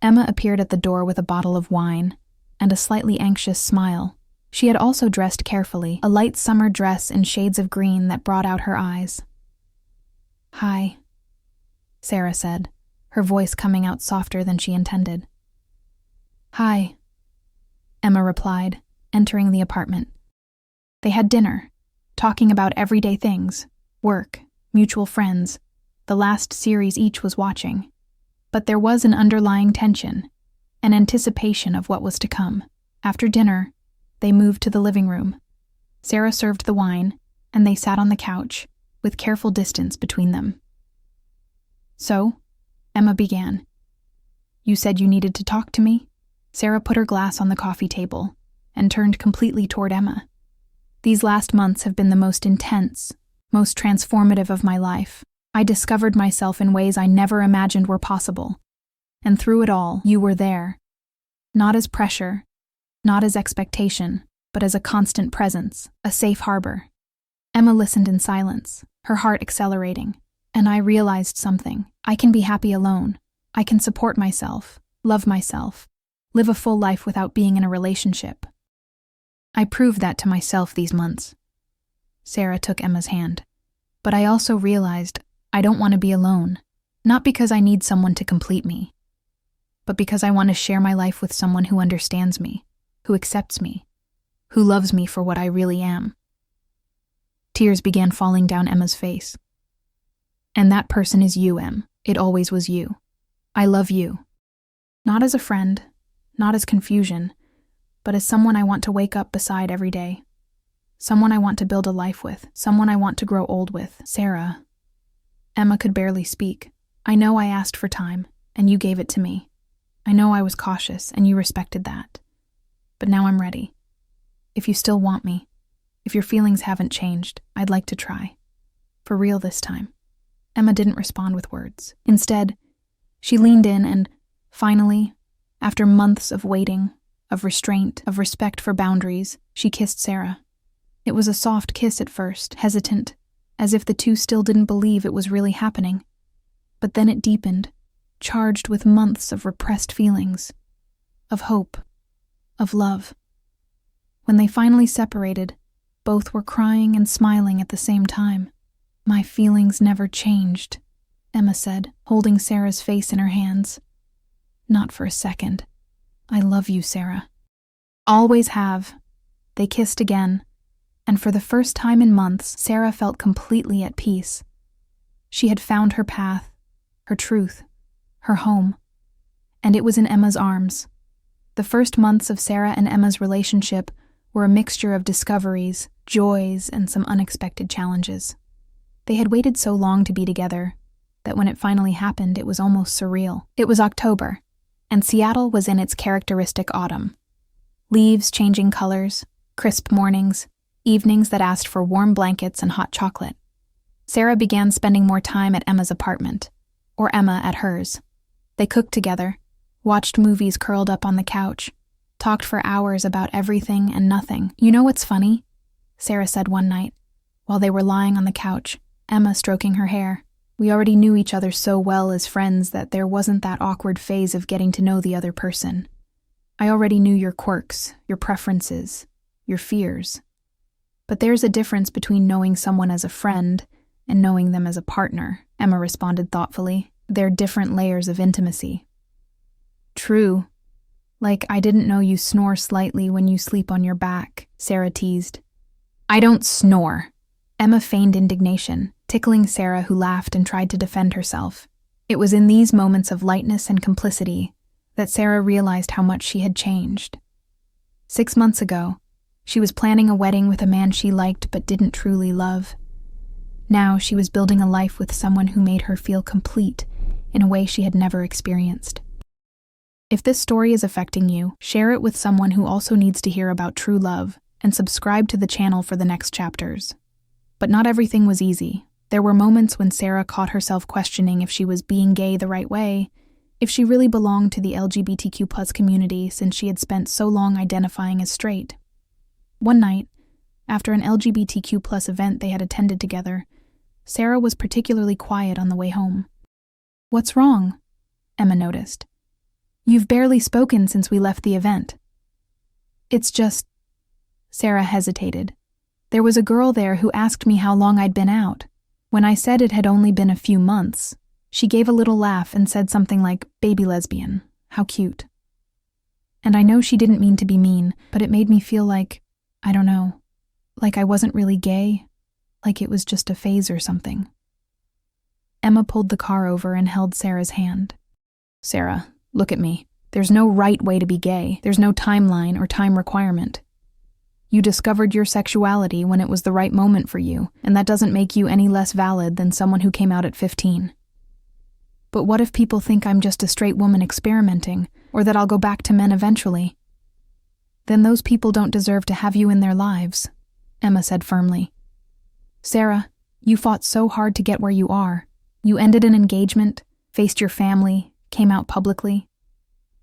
Emma appeared at the door with a bottle of wine and a slightly anxious smile. She had also dressed carefully, a light summer dress in shades of green that brought out her eyes. "Hi," Sarah said, her voice coming out softer than she intended. "Hi," Emma replied, entering the apartment. They had dinner, talking about everyday things, work, mutual friends, the last series each was watching. But there was an underlying tension, an anticipation of what was to come. After dinner, they moved to the living room. Sarah served the wine, and they sat on the couch, with careful distance between them. "So," Emma began, "you said you needed to talk to me?" Sarah put her glass on the coffee table and turned completely toward Emma. "These last months have been the most intense, most transformative of my life. I discovered myself in ways I never imagined were possible. And through it all, you were there. Not as pressure, not as expectation, but as a constant presence, a safe harbor." Emma listened in silence, her heart accelerating. "And I realized something. I can be happy alone. I can support myself, love myself, live a full life without being in a relationship. I proved that to myself these months." Sarah took Emma's hand. "But I also realized I don't want to be alone, not because I need someone to complete me, but because I want to share my life with someone who understands me, who accepts me, who loves me for what I really am." Tears began falling down Emma's face. "And that person is you, Em. It always was you. I love you. Not as a friend, not as confusion, but as someone I want to wake up beside every day. Someone I want to build a life with, someone I want to grow old with. Sarah. Emma could barely speak. I know I asked for time, and you gave it to me. I know I was cautious, and you respected that. But now I'm ready. If you still want me, if your feelings haven't changed, I'd like to try. For real this time. Emma didn't respond with words. Instead, she leaned in and, finally, after months of waiting, of restraint, of respect for boundaries, she kissed Sarah. It was a soft kiss at first, hesitant, as if the two still didn't believe it was really happening. But then it deepened, charged with months of repressed feelings, of hope, of love. When they finally separated, both were crying and smiling at the same time. My feelings never changed, Emma said, holding Sarah's face in her hands. Not for a second. I love you, Sarah. Always have. They kissed again, and for the first time in months, Sarah felt completely at peace. She had found her path, her truth, her home, and it was in Emma's arms. The first months of Sarah and Emma's relationship were a mixture of discoveries, joys, and some unexpected challenges. They had waited so long to be together that when it finally happened, it was almost surreal. It was October, and Seattle was in its characteristic autumn. Leaves changing colors, crisp mornings, evenings that asked for warm blankets and hot chocolate. Sarah began spending more time at Emma's apartment, or Emma at hers. They cooked together, watched movies curled up on the couch, talked for hours about everything and nothing. You know what's funny? Sarah said one night, while they were lying on the couch, Emma stroking her hair. We already knew each other so well as friends that there wasn't that awkward phase of getting to know the other person. I already knew your quirks, your preferences, your fears. But there's a difference between knowing someone as a friend and knowing them as a partner, Emma responded thoughtfully. They're different layers of intimacy. True. Like I didn't know you snore slightly when you sleep on your back, Sarah teased. I don't snore. Emma feigned indignation, tickling Sarah, who laughed and tried to defend herself. It was in these moments of lightness and complicity that Sarah realized how much she had changed. 6 months ago, she was planning a wedding with a man she liked but didn't truly love. Now she was building a life with someone who made her feel complete in a way she had never experienced. If this story is affecting you, share it with someone who also needs to hear about true love, and subscribe to the channel for the next chapters. But not everything was easy. There were moments when Sarah caught herself questioning if she was being gay the right way, if she really belonged to the LGBTQ+ community since she had spent so long identifying as straight. One night, after an LGBTQ+ event they had attended together, Sarah was particularly quiet on the way home. What's wrong? Emma noticed. You've barely spoken since we left the event. It's just... Sarah hesitated. There was a girl there who asked me how long I'd been out. When I said it had only been a few months, she gave a little laugh and said something like, baby lesbian. How cute. And I know she didn't mean to be mean, but it made me feel like, I don't know, like I wasn't really gay, like it was just a phase or something. Emma pulled the car over and held Sarah's hand. Sarah, look at me. There's no right way to be gay. There's no timeline or time requirement. You discovered your sexuality when it was the right moment for you, and that doesn't make you any less valid than someone who came out at 15. But what if people think I'm just a straight woman experimenting, or that I'll go back to men eventually? Then those people don't deserve to have you in their lives, Emma said firmly. Sarah, you fought so hard to get where you are. You ended an engagement, faced your family, came out publicly.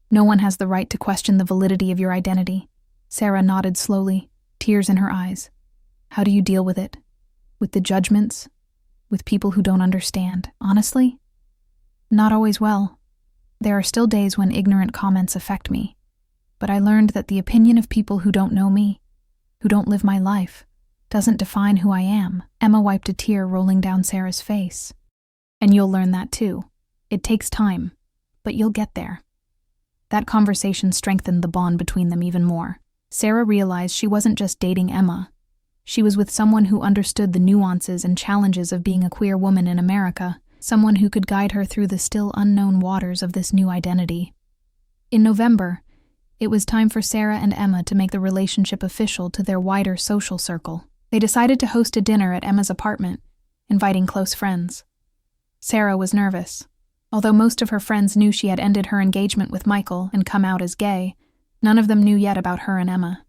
No one has the right to question the validity of your identity. Sarah nodded slowly, tears in her eyes. How do you deal with it? With the judgments? With people who don't understand? Honestly? Not always well. There are still days when ignorant comments affect me. But I learned that the opinion of people who don't know me, who don't live my life, doesn't define who I am. Emma wiped a tear rolling down Sarah's face. And you'll learn that too. It takes time, but you'll get there. That conversation strengthened the bond between them even more. Sarah realized she wasn't just dating Emma. She was with someone who understood the nuances and challenges of being a queer woman in America, someone who could guide her through the still unknown waters of this new identity. In November, it was time for Sarah and Emma to make the relationship official to their wider social circle. They decided to host a dinner at Emma's apartment, inviting close friends. Sarah was nervous. Although most of her friends knew she had ended her engagement with Michael and come out as gay, none of them knew yet about her and Emma.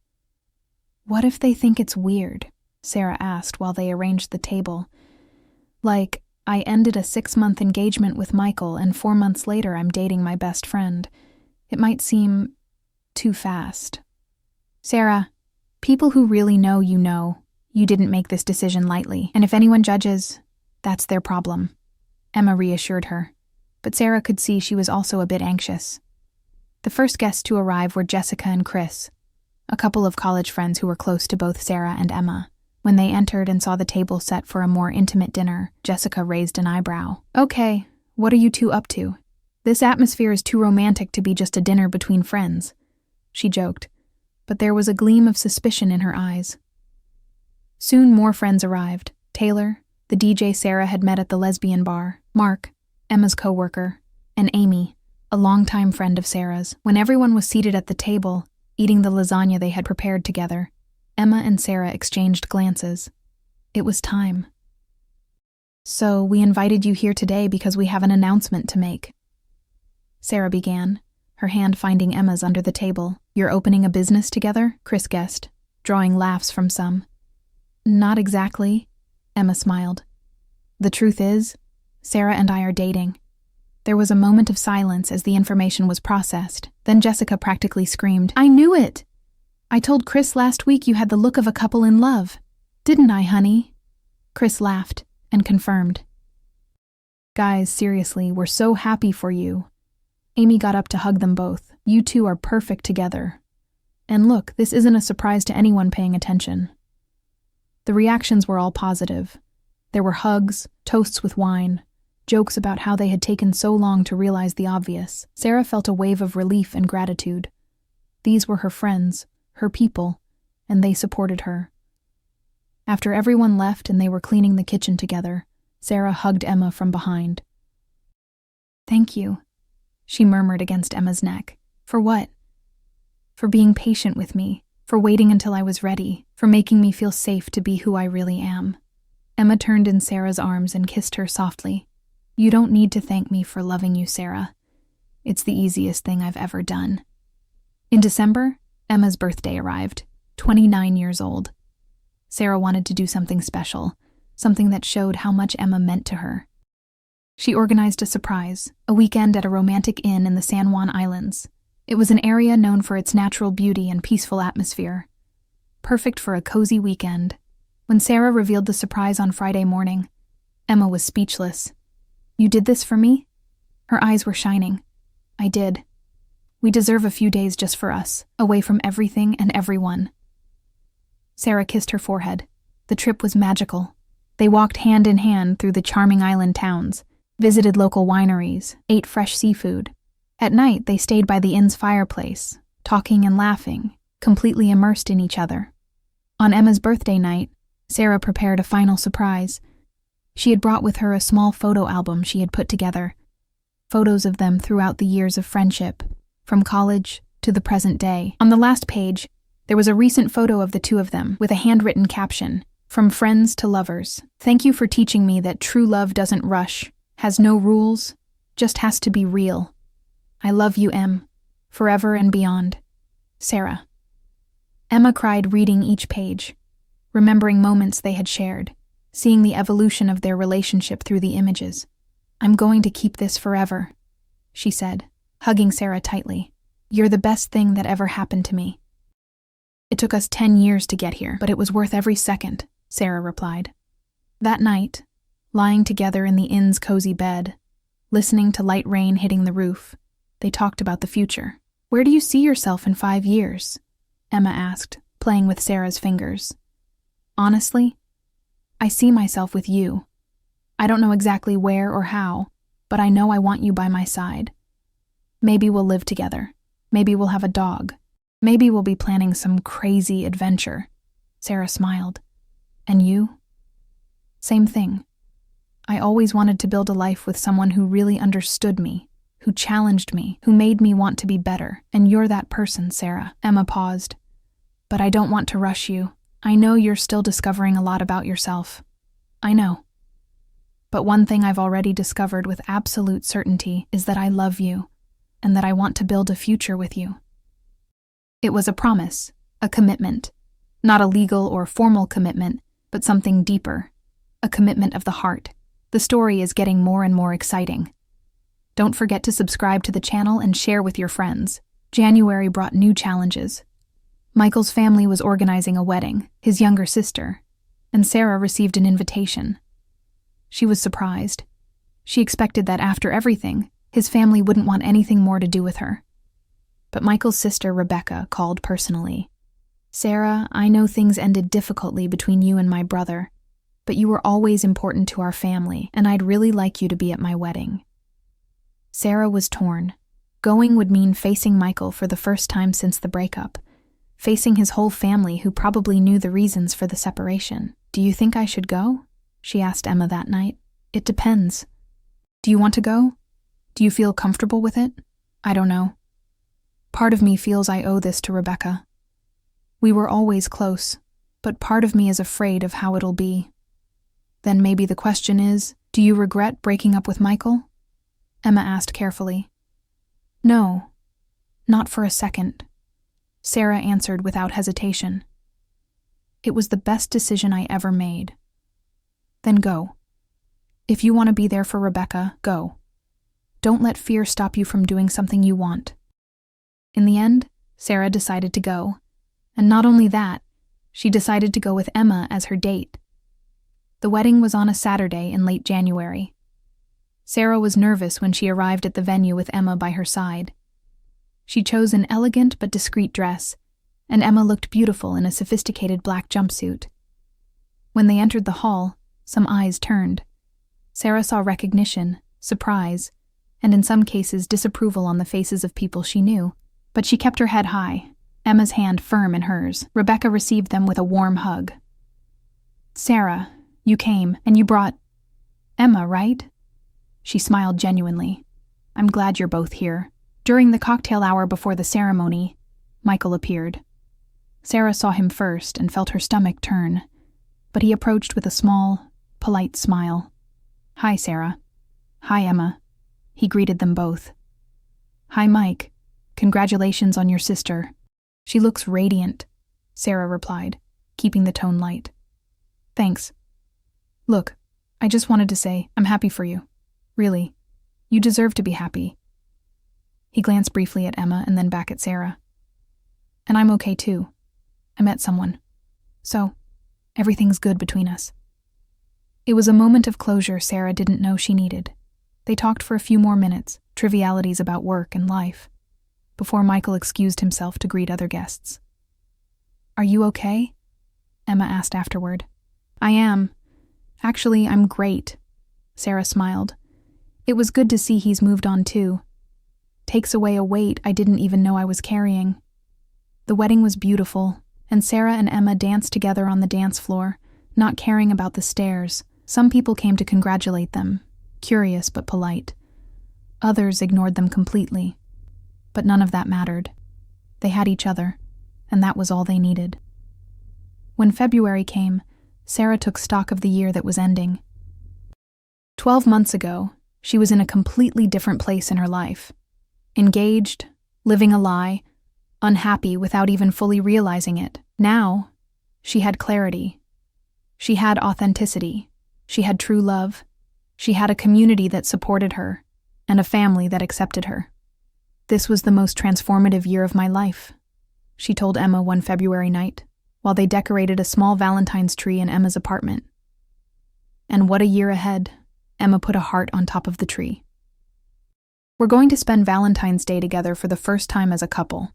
"What if they think it's weird?" Sarah asked while they arranged the table. "Like, I ended a 6-month engagement with Michael and 4 months later I'm dating my best friend. It might seem too fast." "Sarah, people who really know you didn't make this decision lightly, and if anyone judges, that's their problem," Emma reassured her. But Sarah could see she was also a bit anxious. The first guests to arrive were Jessica and Chris, a couple of college friends who were close to both Sarah and Emma. When they entered and saw the table set for a more intimate dinner, Jessica raised an eyebrow. "Okay, what are you two up to? This atmosphere is too romantic to be just a dinner between friends," she joked, but there was a gleam of suspicion in her eyes. Soon more friends arrived. Taylor, the DJ Sarah had met at the lesbian bar, Mark, Emma's co-worker, and Amy, a longtime friend of Sarah's. When everyone was seated at the table, eating the lasagna they had prepared together, Emma and Sarah exchanged glances. It was time. "So, we invited you here today because we have an announcement to make," Sarah began, her hand finding Emma's under the table. "You're opening a business together?" Chris guessed, drawing laughs from some. "Not exactly," Emma smiled. "The truth is, Sarah and I are dating." There was a moment of silence as the information was processed. Then Jessica practically screamed, "I knew it! I told Chris last week you had the look of a couple in love. Didn't I, honey?" Chris laughed and confirmed. "Guys, seriously, we're so happy for you." Amy got up to hug them both. "You two are perfect together. And look, this isn't a surprise to anyone paying attention." The reactions were all positive. There were hugs, toasts with wine, jokes about how they had taken so long to realize the obvious. Sarah felt a wave of relief and gratitude. These were her friends, her people, and they supported her. After everyone left and they were cleaning the kitchen together, Sarah hugged Emma from behind. "Thank you," she murmured against Emma's neck. "For what?" "For being patient with me, for waiting until I was ready, for making me feel safe to be who I really am." Emma turned in Sarah's arms and kissed her softly. "You don't need to thank me for loving you, Sarah. It's the easiest thing I've ever done." In December, Emma's birthday arrived, 29 years old. Sarah wanted to do something special, something that showed how much Emma meant to her. She organized a surprise, a weekend at a romantic inn in the San Juan Islands. It was an area known for its natural beauty and peaceful atmosphere, perfect for a cozy weekend. When Sarah revealed the surprise on Friday morning, Emma was speechless. "You did this for me?" Her eyes were shining. "I did. We deserve a few days just for us, away from everything and everyone." Sarah kissed her forehead. The trip was magical. They walked hand in hand through the charming island towns, visited local wineries, ate fresh seafood. At night, they stayed by the inn's fireplace, talking and laughing, completely immersed in each other. On Emma's birthday night, Sarah prepared a final surprise. She had brought with her a small photo album she had put together, photos of them throughout the years of friendship, from college to the present day. On the last page, there was a recent photo of the two of them with a handwritten caption, "From friends to lovers. Thank you for teaching me that true love doesn't rush, has no rules, just has to be real. I love you, Em, forever and beyond. Sarah." Emma cried reading each page, remembering moments they had shared, seeing the evolution of their relationship through the images. "I'm going to keep this forever," she said, hugging Sarah tightly. "You're the best thing that ever happened to me." "It took us 10 years to get here, but it was worth every second," Sarah replied. That night, lying together in the inn's cozy bed, listening to light rain hitting the roof, they talked about the future. "Where do you see yourself in 5 years?" Emma asked, playing with Sarah's fingers. "Honestly, I see myself with you. I don't know exactly where or how, but I know I want you by my side. Maybe we'll live together. Maybe we'll have a dog. Maybe we'll be planning some crazy adventure." Sarah smiled. "And you?" "Same thing. I always wanted to build a life with someone who really understood me, who challenged me, who made me want to be better, and you're that person, Sarah." Emma paused. "But I don't want to rush you. I know you're still discovering a lot about yourself. I know. But one thing I've already discovered with absolute certainty is that I love you, and that I want to build a future with you." It was a promise, a commitment. Not a legal or formal commitment, but something deeper. A commitment of the heart. The story is getting more and more exciting. Don't forget to subscribe to the channel and share with your friends. January brought new challenges. Michael's family was organizing a wedding, his younger sister, and Sarah received an invitation. She was surprised. She expected that after everything, his family wouldn't want anything more to do with her. But Michael's sister, Rebecca, called personally. "Sarah, I know things ended difficultly between you and my brother, but you were always important to our family, and I'd really like you to be at my wedding." Sarah was torn. Going would mean facing Michael for the first time since the breakup, facing his whole family who probably knew the reasons for the separation. "Do you think I should go?" she asked Emma that night. "It depends. Do you want to go? Do you feel comfortable with it? I don't know. Part of me feels I owe this to Rebecca. We were always close, but part of me is afraid of how it'll be." "Then maybe the question is, do you regret breaking up with Michael?" Emma asked carefully. "No, not for a second," Sarah answered without hesitation. "It was the best decision I ever made." "Then go. If you want to be there for Rebecca, go. Don't let fear stop you from doing something you want." In the end, Sarah decided to go. And not only that, she decided to go with Emma as her date. The wedding was on a Saturday in late January. Sarah was nervous when she arrived at the venue with Emma by her side. She chose an elegant but discreet dress, and Emma looked beautiful in a sophisticated black jumpsuit. When they entered the hall, some eyes turned. Sarah saw recognition, surprise, and in some cases disapproval on the faces of people she knew. But she kept her head high, Emma's hand firm in hers. Rebecca received them with a warm hug. "Sarah, you came, and you brought Emma, right?" She smiled genuinely. "I'm glad you're both here." During the cocktail hour before the ceremony, Michael appeared. Sarah saw him first and felt her stomach turn, but he approached with a small, polite smile. "Hi, Sarah." "Hi, Emma." He greeted them both. "Hi, Mike. Congratulations on your sister." "She looks radiant," Sarah replied, keeping the tone light. "Thanks. Look, I just wanted to say I'm happy for you. Really. You deserve to be happy." He glanced briefly at Emma and then back at Sarah. "And I'm okay too. I met someone. So, everything's good between us." It was a moment of closure Sarah didn't know she needed. They talked for a few more minutes, trivialities about work and life, before Michael excused himself to greet other guests. "Are you okay?" Emma asked afterward. "I am. Actually, I'm great," Sarah smiled. "It was good to see he's moved on too. Takes away a weight I didn't even know I was carrying." The wedding was beautiful, and Sarah and Emma danced together on the dance floor, not caring about the stares. Some people came to congratulate them, curious but polite. Others ignored them completely. But none of that mattered. They had each other, and that was all they needed. When February came, Sarah took stock of the year that was ending. 12 months ago, she was in a completely different place in her life. Engaged, living a lie, unhappy without even fully realizing it. Now, she had clarity. She had authenticity. She had true love. She had a community that supported her, and a family that accepted her. "This was the most transformative year of my life," she told Emma one February night, while they decorated a small Valentine's tree in Emma's apartment. "And what a year ahead," Emma put a heart on top of the tree. "We're going to spend Valentine's Day together for the first time as a couple.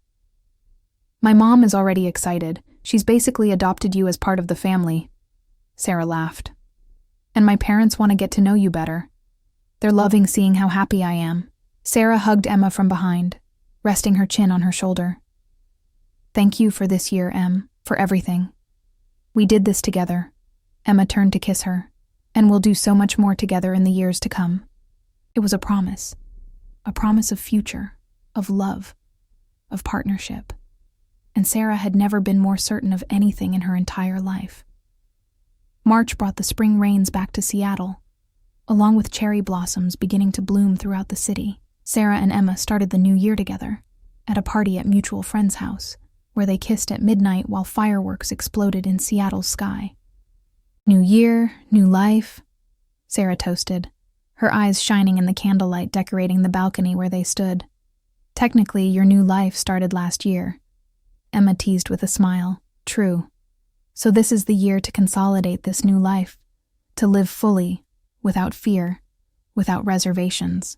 My mom is already excited. She's basically adopted you as part of the family." Sarah laughed. "And my parents want to get to know you better. They're loving seeing how happy I am." Sarah hugged Emma from behind, resting her chin on her shoulder. "Thank you for this year, Em, for everything. We did this together." Emma turned to kiss her. "And we'll do so much more together in the years to come." It was a promise. a promise of future, of love, of partnership. And Sarah had never been more certain of anything in her entire life. March brought the spring rains back to Seattle, along with cherry blossoms beginning to bloom throughout the city. Sarah and Emma started the new year together, at a party at a mutual friend's house, where they kissed at midnight while fireworks exploded in Seattle's sky. New year, new life, Sarah toasted, her eyes shining in the candlelight decorating the balcony where they stood. Technically, your new life started last year, Emma teased with a smile. True. So this is the year to consolidate this new life, to live fully, without fear, without reservations.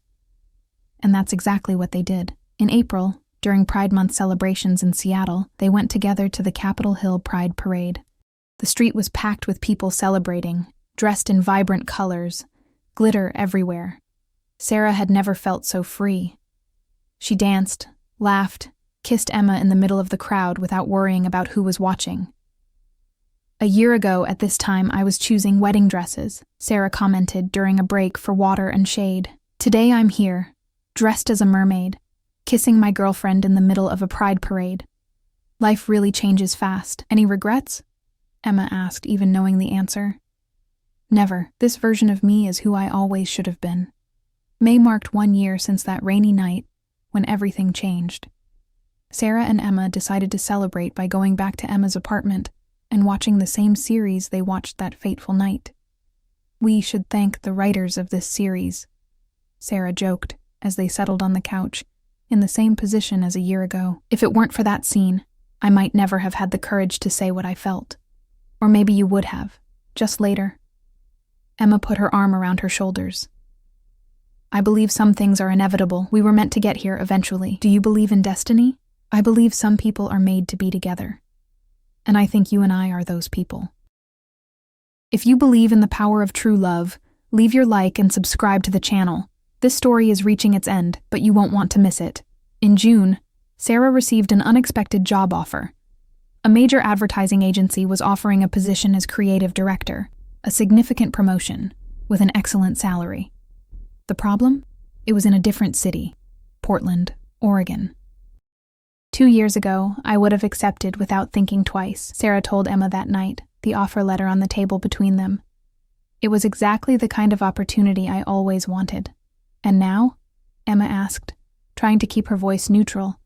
And that's exactly what they did. In April, during Pride Month celebrations in Seattle, they went together to the Capitol Hill Pride Parade. The street was packed with people celebrating, dressed in vibrant colors, glitter everywhere. Sarah had never felt so free. She danced, laughed, kissed Emma in the middle of the crowd without worrying about who was watching. A year ago at this time I was choosing wedding dresses, Sarah commented during a break for water and shade. Today I'm here, dressed as a mermaid, kissing my girlfriend in the middle of a pride parade. Life really changes fast. Any regrets? Emma asked, even knowing the answer. Never. This version of me is who I always should have been. May marked 1 year since that rainy night when everything changed. Sarah and Emma decided to celebrate by going back to Emma's apartment and watching the same series they watched that fateful night. We should thank the writers of this series, Sarah joked as they settled on the couch, in the same position as a year ago. If it weren't for that scene, I might never have had the courage to say what I felt. Or maybe you would have, just later. Emma put her arm around her shoulders. I believe some things are inevitable. We were meant to get here eventually. Do you believe in destiny? I believe some people are made to be together. And I think you and I are those people. If you believe in the power of true love, leave your like and subscribe to the channel. This story is reaching its end, but you won't want to miss it. In June, Sarah received an unexpected job offer. A major advertising agency was offering a position as creative director, a significant promotion, with an excellent salary. The problem? It was in a different city, Portland, Oregon. 2 years ago, I would have accepted without thinking twice, Sarah told Emma that night, the offer letter on the table between them. It was exactly the kind of opportunity I always wanted. And now? Emma asked, trying to keep her voice neutral,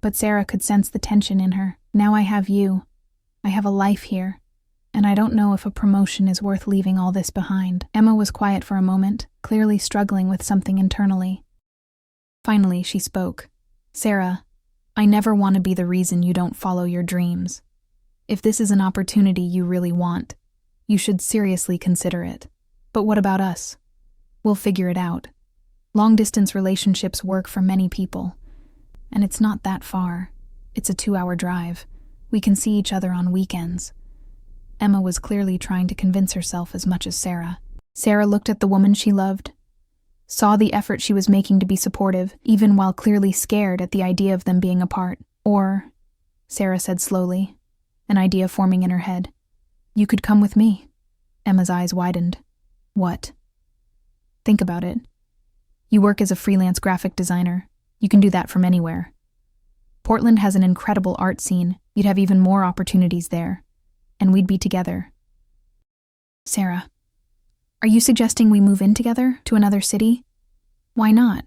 but Sarah could sense the tension in her. Now I have you. I have a life here, and I don't know if a promotion is worth leaving all this behind. Emma was quiet for a moment, clearly struggling with something internally. Finally, she spoke. Sarah, I never want to be the reason you don't follow your dreams. If this is an opportunity you really want, you should seriously consider it. But what about us? We'll figure it out. Long-distance relationships work for many people, and it's not that far. It's a 2-hour drive. We can see each other on weekends. Emma was clearly trying to convince herself as much as Sarah. Sarah looked at the woman she loved, saw the effort she was making to be supportive, even while clearly scared at the idea of them being apart. Or, Sarah said slowly, an idea forming in her head. You could come with me. Emma's eyes widened. What? Think about it. You work as a freelance graphic designer. You can do that from anywhere. Portland has an incredible art scene. You'd have even more opportunities there. And we'd be together. Sarah, are you suggesting we move in together to another city? Why not?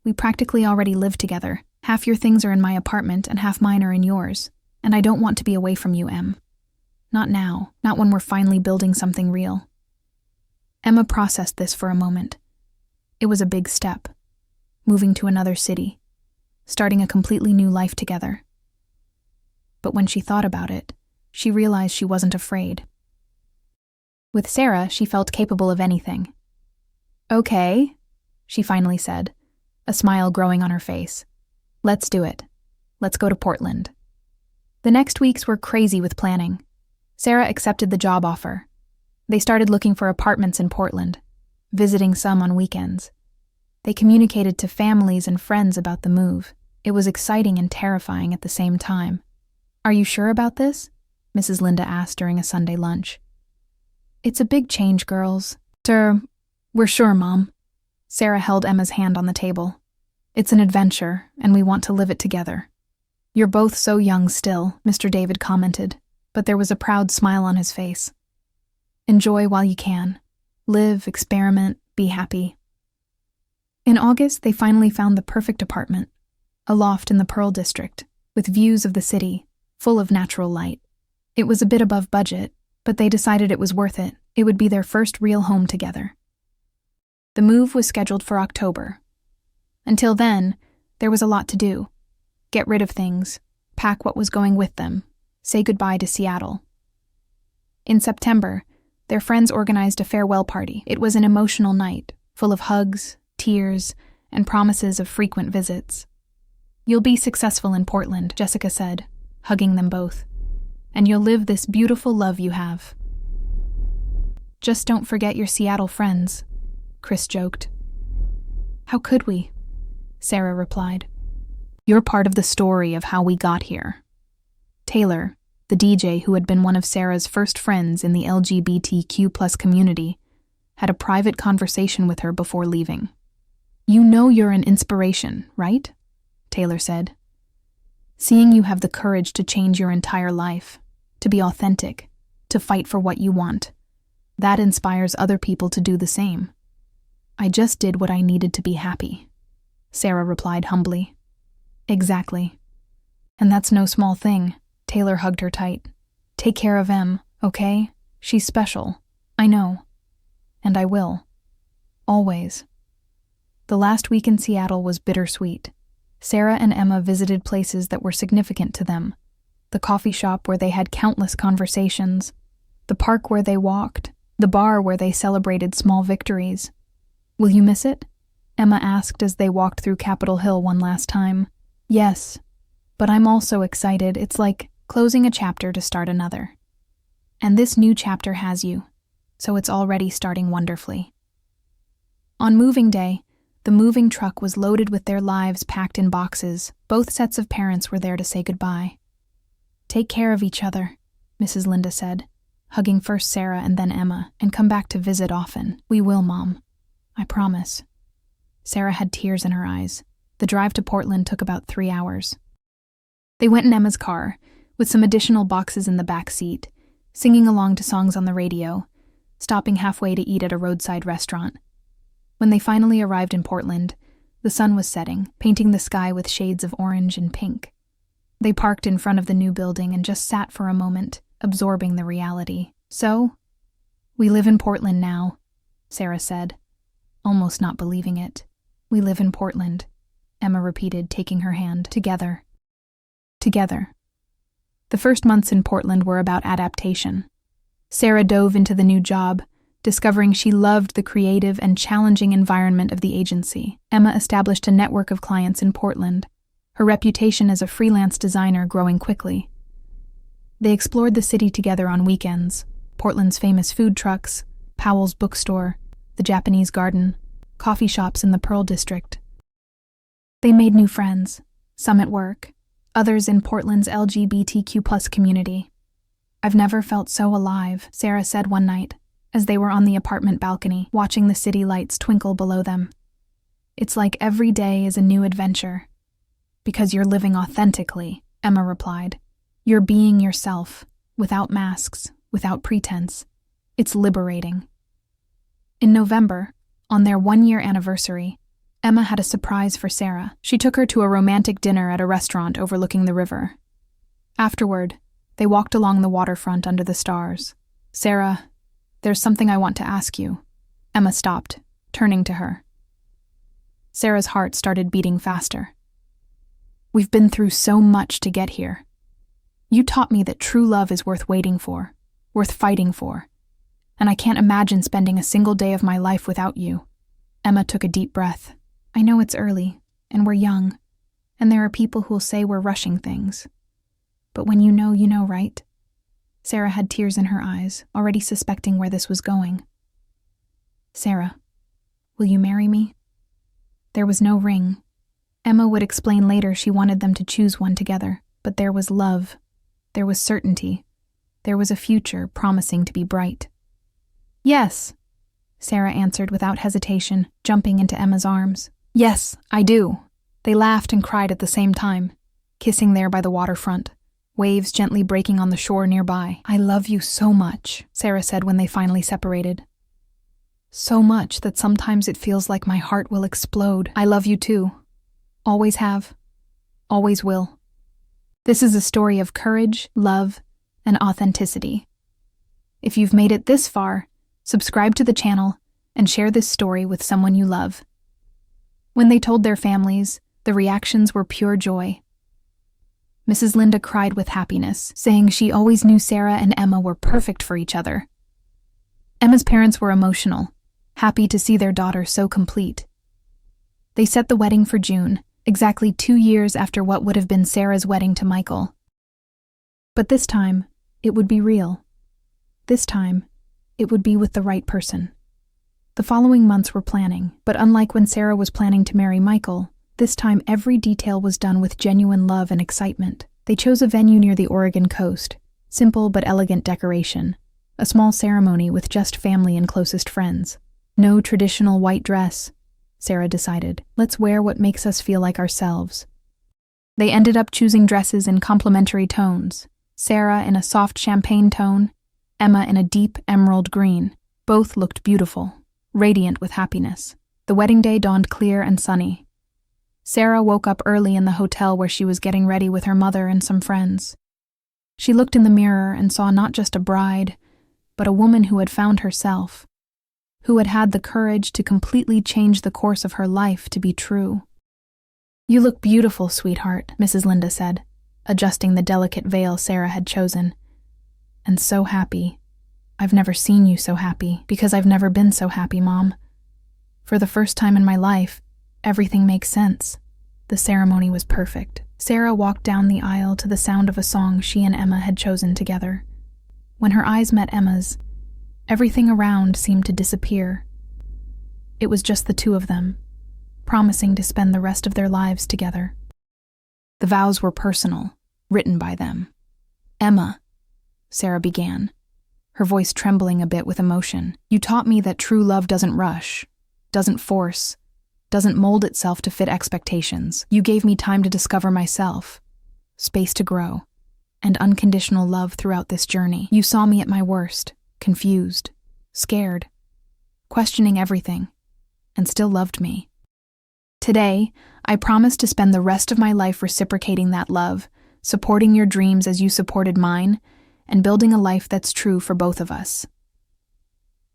We practically already live together. Half your things are in my apartment and half mine are in yours. And I don't want to be away from you, Em. Not now. Not when we're finally building something real. Emma processed this for a moment. It was a big step. Moving to another city. Starting a completely new life together. But when she thought about it, she realized she wasn't afraid. With Sarah, she felt capable of anything. Okay, she finally said, a smile growing on her face. Let's do it. Let's go to Portland. The next weeks were crazy with planning. Sarah accepted the job offer. They started looking for apartments in Portland, visiting some on weekends. They communicated to families and friends about the move. It was exciting and terrifying at the same time. Are you sure about this? Mrs. Linda asked during a Sunday lunch. It's a big change, girls. We're sure, Mom. Sarah held Emma's hand on the table. It's an adventure, and we want to live it together." "You're both so young still," Mr. David commented, but there was a proud smile on his face. "Enjoy while you can. Live, experiment, be happy." In August, they finally found the perfect apartment, a loft in the Pearl District, with views of the city, full of natural light. It was a bit above budget, but they decided it was worth it. It would be their first real home together. The move was scheduled for October. Until then, there was a lot to do. Get rid of things, pack what was going with them, say goodbye to Seattle. In September, their friends organized a farewell party. It was an emotional night, full of hugs, tears, and promises of frequent visits. "You'll be successful in Portland," Jessica said, hugging them both. "And you'll live this beautiful love you have." "Just don't forget your Seattle friends," Chris joked. "How could we?" Sarah replied. "You're part of the story of how we got here." Taylor, the DJ who had been one of Sarah's first friends in the LGBTQ+ community, had a private conversation with her before leaving. "You know you're an inspiration, right?" Taylor said. "Seeing you have the courage to change your entire life, to be authentic, to fight for what you want, that inspires other people to do the same." "I just did what I needed to be happy," Sarah replied humbly. "Exactly. And that's no small thing." Taylor hugged her tight. "Take care of Em, okay? She's special. I know. And I will. Always." The last week in Seattle was bittersweet. Sarah and Emma visited places that were significant to them. The coffee shop where they had countless conversations, the park where they walked, the bar where they celebrated small victories. "Will you miss it?" Emma asked as they walked through Capitol Hill one last time. "Yes, but I'm also excited. It's like closing a chapter to start another. And this new chapter has you, so it's already starting wonderfully." On moving day, the moving truck was loaded with their lives packed in boxes. Both sets of parents were there to say goodbye. "Take care of each other," Mrs. Linda said, hugging first Sarah and then Emma, "and come back to visit often." "We will, Mom. I promise." Sarah had tears in her eyes. The drive to Portland took about 3 hours. They went in Emma's car, with some additional boxes in the back seat, singing along to songs on the radio, stopping halfway to eat at a roadside restaurant. When they finally arrived in Portland, the sun was setting, painting the sky with shades of orange and pink. They parked in front of the new building and just sat for a moment, absorbing the reality. "So, we live in Portland now," Sarah said, almost not believing it. "We live in Portland," Emma repeated, taking her hand. "Together." Together. The first months in Portland were about adaptation. Sarah dove into the new job, discovering she loved the creative and challenging environment of the agency. Emma established a network of clients in Portland, her reputation as a freelance designer growing quickly. They explored the city together on weekends, Portland's famous food trucks, Powell's bookstore, the Japanese garden, coffee shops in the Pearl District. They made new friends, some at work, others in Portland's LGBTQ+ community. "I've never felt so alive," Sarah said one night, as they were on the apartment balcony, watching the city lights twinkle below them. "It's like every day is a new adventure." "Because you're living authentically," Emma replied. "You're being yourself, without masks, without pretense. It's liberating." In November, on their 1-year anniversary, Emma had a surprise for Sarah. She took her to a romantic dinner at a restaurant overlooking the river. Afterward, they walked along the waterfront under the stars. "Sarah, there's something I want to ask you." Emma stopped, turning to her. Sarah's heart started beating faster. "We've been through so much to get here. You taught me that true love is worth waiting for, worth fighting for, and I can't imagine spending a single day of my life without you." Emma took a deep breath. "I know it's early, and we're young, and there are people who'll say we're rushing things. But when you know, right?" Sarah had tears in her eyes, already suspecting where this was going. "Sarah, will you marry me?" There was no ring. Emma would explain later she wanted them to choose one together, but there was love. There was certainty. There was a future promising to be bright. "Yes," Sarah answered without hesitation, jumping into Emma's arms. "Yes, I do." They laughed and cried at the same time, kissing there by the waterfront, waves gently breaking on the shore nearby. "I love you so much," Sarah said when they finally separated. "So much that sometimes it feels like my heart will explode. I love you too. Always have. Always will." This is a story of courage, love, and authenticity. If you've made it this far, subscribe to the channel and share this story with someone you love. When they told their families, the reactions were pure joy. Mrs. Linda cried with happiness, saying she always knew Sarah and Emma were perfect for each other. Emma's parents were emotional, happy to see their daughter so complete. They set the wedding for June, exactly 2 years after what would have been Sarah's wedding to Michael. But this time, it would be real. This time, it would be with the right person. The following months were planning, but unlike when Sarah was planning to marry Michael, this time every detail was done with genuine love and excitement. They chose a venue near the Oregon coast, simple but elegant decoration, a small ceremony with just family and closest friends. No traditional white dress, Sarah decided. Let's wear what makes us feel like ourselves. They ended up choosing dresses in complementary tones, Sarah in a soft champagne tone, Emma in a deep emerald green. Both looked beautiful, radiant with happiness. The wedding day dawned clear and sunny. Sarah woke up early in the hotel where she was getting ready with her mother and some friends. She looked in the mirror and saw not just a bride, but a woman who had found herself, who had had the courage to completely change the course of her life to be true. "You look beautiful, sweetheart," Mrs. Linda said, adjusting the delicate veil Sarah had chosen. "And so happy. I've never seen you so happy, because I've never been so happy, Mom. For the first time in my life, everything makes sense." The ceremony was perfect. Sarah walked down the aisle to the sound of a song she and Emma had chosen together. When her eyes met Emma's, everything around seemed to disappear. It was just the two of them, promising to spend the rest of their lives together. The vows were personal, written by them. "Emma," Sarah began, her voice trembling a bit with emotion, "you taught me that true love doesn't rush, doesn't force, doesn't mold itself to fit expectations. You gave me time to discover myself, space to grow, and unconditional love throughout this journey. You saw me at my worst, confused, scared, questioning everything, and still loved me. Today, I promise to spend the rest of my life reciprocating that love, supporting your dreams as you supported mine, and building a life that's true for both of us."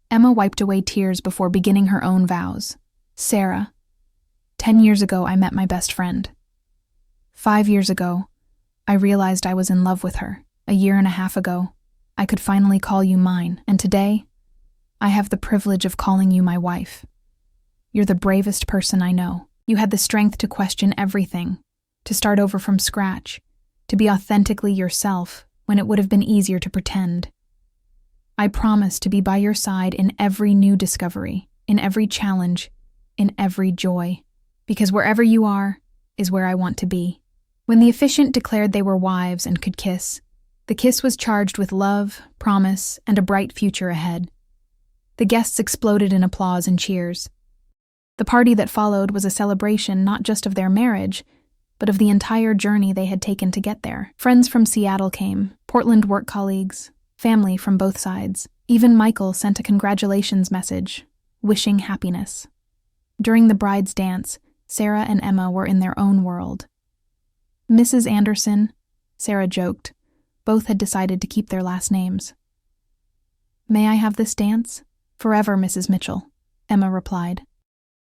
Emma wiped away tears before beginning her own vows. "Sarah, 10 years ago I met my best friend. 5 years ago, I realized I was in love with her. A year and a half ago, I could finally call you mine, and today, I have the privilege of calling you my wife. You're the bravest person I know. You had the strength to question everything, to start over from scratch, to be authentically yourself when it would have been easier to pretend. I promise to be by your side in every new discovery, in every challenge, in every joy, because wherever you are is where I want to be." When the officiant declared they were wives and could kiss, the kiss was charged with love, promise, and a bright future ahead. The guests exploded in applause and cheers. The party that followed was a celebration not just of their marriage, but of the entire journey they had taken to get there. Friends from Seattle came, Portland work colleagues, family from both sides. Even Michael sent a congratulations message, wishing happiness. During the bride's dance, Sarah and Emma were in their own world. "Mrs. Anderson," Sarah joked. Both had decided to keep their last names. "May I have this dance?" "Forever, Mrs. Mitchell," Emma replied.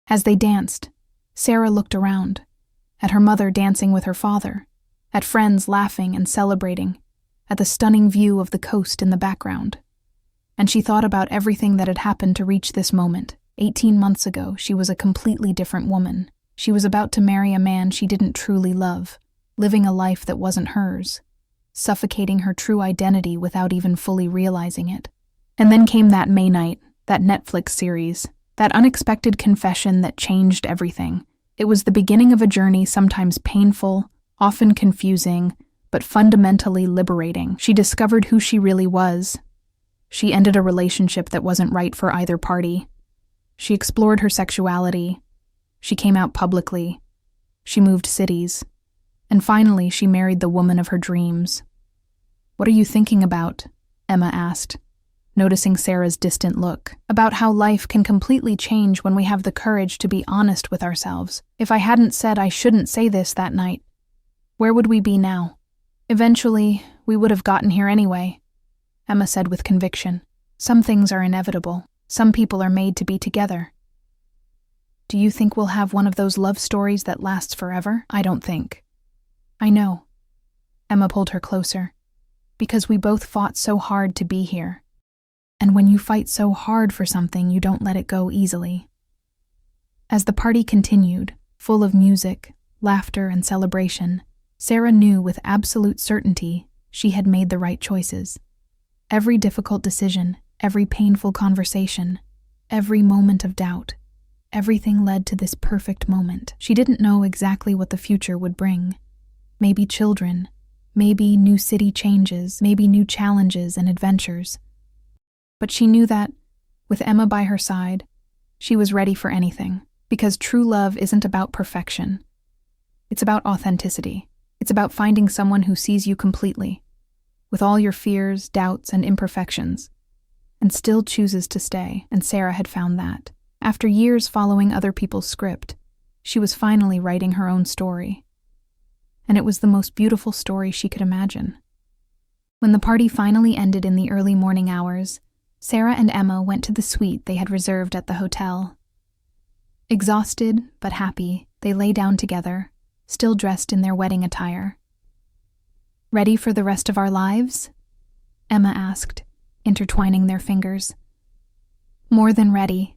As they danced, Sarah looked around, at her mother dancing with her father, at friends laughing and celebrating, at the stunning view of the coast in the background. And she thought about everything that had happened to reach this moment. 18 months ago, she was a completely different woman. She was about to marry a man she didn't truly love, living a life that wasn't hers, suffocating her true identity without even fully realizing it. And then came that May night, that Netflix series, that unexpected confession that changed everything. It was the beginning of a journey sometimes painful, often confusing, but fundamentally liberating. She discovered who she really was. She ended a relationship that wasn't right for either party. She explored her sexuality. She came out publicly. She moved cities. And finally, she married the woman of her dreams. "What are you thinking about?" Emma asked, noticing Sarah's distant look. "About how life can completely change when we have the courage to be honest with ourselves. If I hadn't said I shouldn't say this that night, where would we be now? Eventually, we would have gotten here anyway," Emma said with conviction. "Some things are inevitable. Some people are made to be together." "Do you think we'll have one of those love stories that lasts forever?" "I don't think." "I know." Emma pulled her closer. "Because we both fought so hard to be here. And when you fight so hard for something, you don't let it go easily." As the party continued, full of music, laughter, and celebration, Sarah knew with absolute certainty she had made the right choices. Every difficult decision, every painful conversation, every moment of doubt, everything led to this perfect moment. She didn't know exactly what the future would bring. Maybe children, maybe new city changes, maybe new challenges and adventures. But she knew that, with Emma by her side, she was ready for anything, because true love isn't about perfection. It's about authenticity. It's about finding someone who sees you completely, with all your fears, doubts, and imperfections, and still chooses to stay, and Sarah had found that. After years following other people's script, she was finally writing her own story. And it was the most beautiful story she could imagine. When the party finally ended in the early morning hours, Sarah and Emma went to the suite they had reserved at the hotel. Exhausted but happy, they lay down together, still dressed in their wedding attire. "Ready for the rest of our lives?" Emma asked, intertwining their fingers. "More than ready,"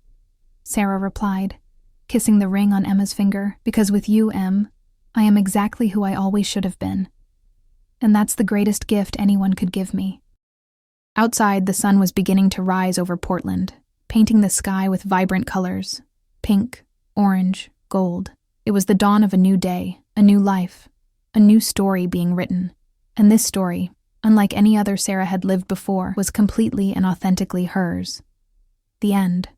Sarah replied, kissing the ring on Emma's finger. "Because with you, Em, I am exactly who I always should have been. And that's the greatest gift anyone could give me." Outside, the sun was beginning to rise over Portland, painting the sky with vibrant colors: pink, orange, gold. It was the dawn of a new day, a new life, a new story being written. And this story, unlike any other Sarah had lived before, was completely and authentically hers. The end.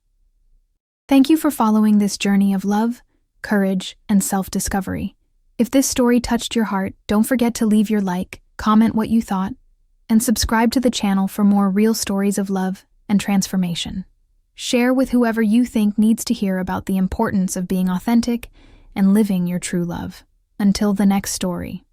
Thank you for following this journey of love, courage, and self-discovery. If this story touched your heart, don't forget to leave your like, comment what you thought, and subscribe to the channel for more real stories of love and transformation. Share with whoever you think needs to hear about the importance of being authentic and living your true love. Until the next story.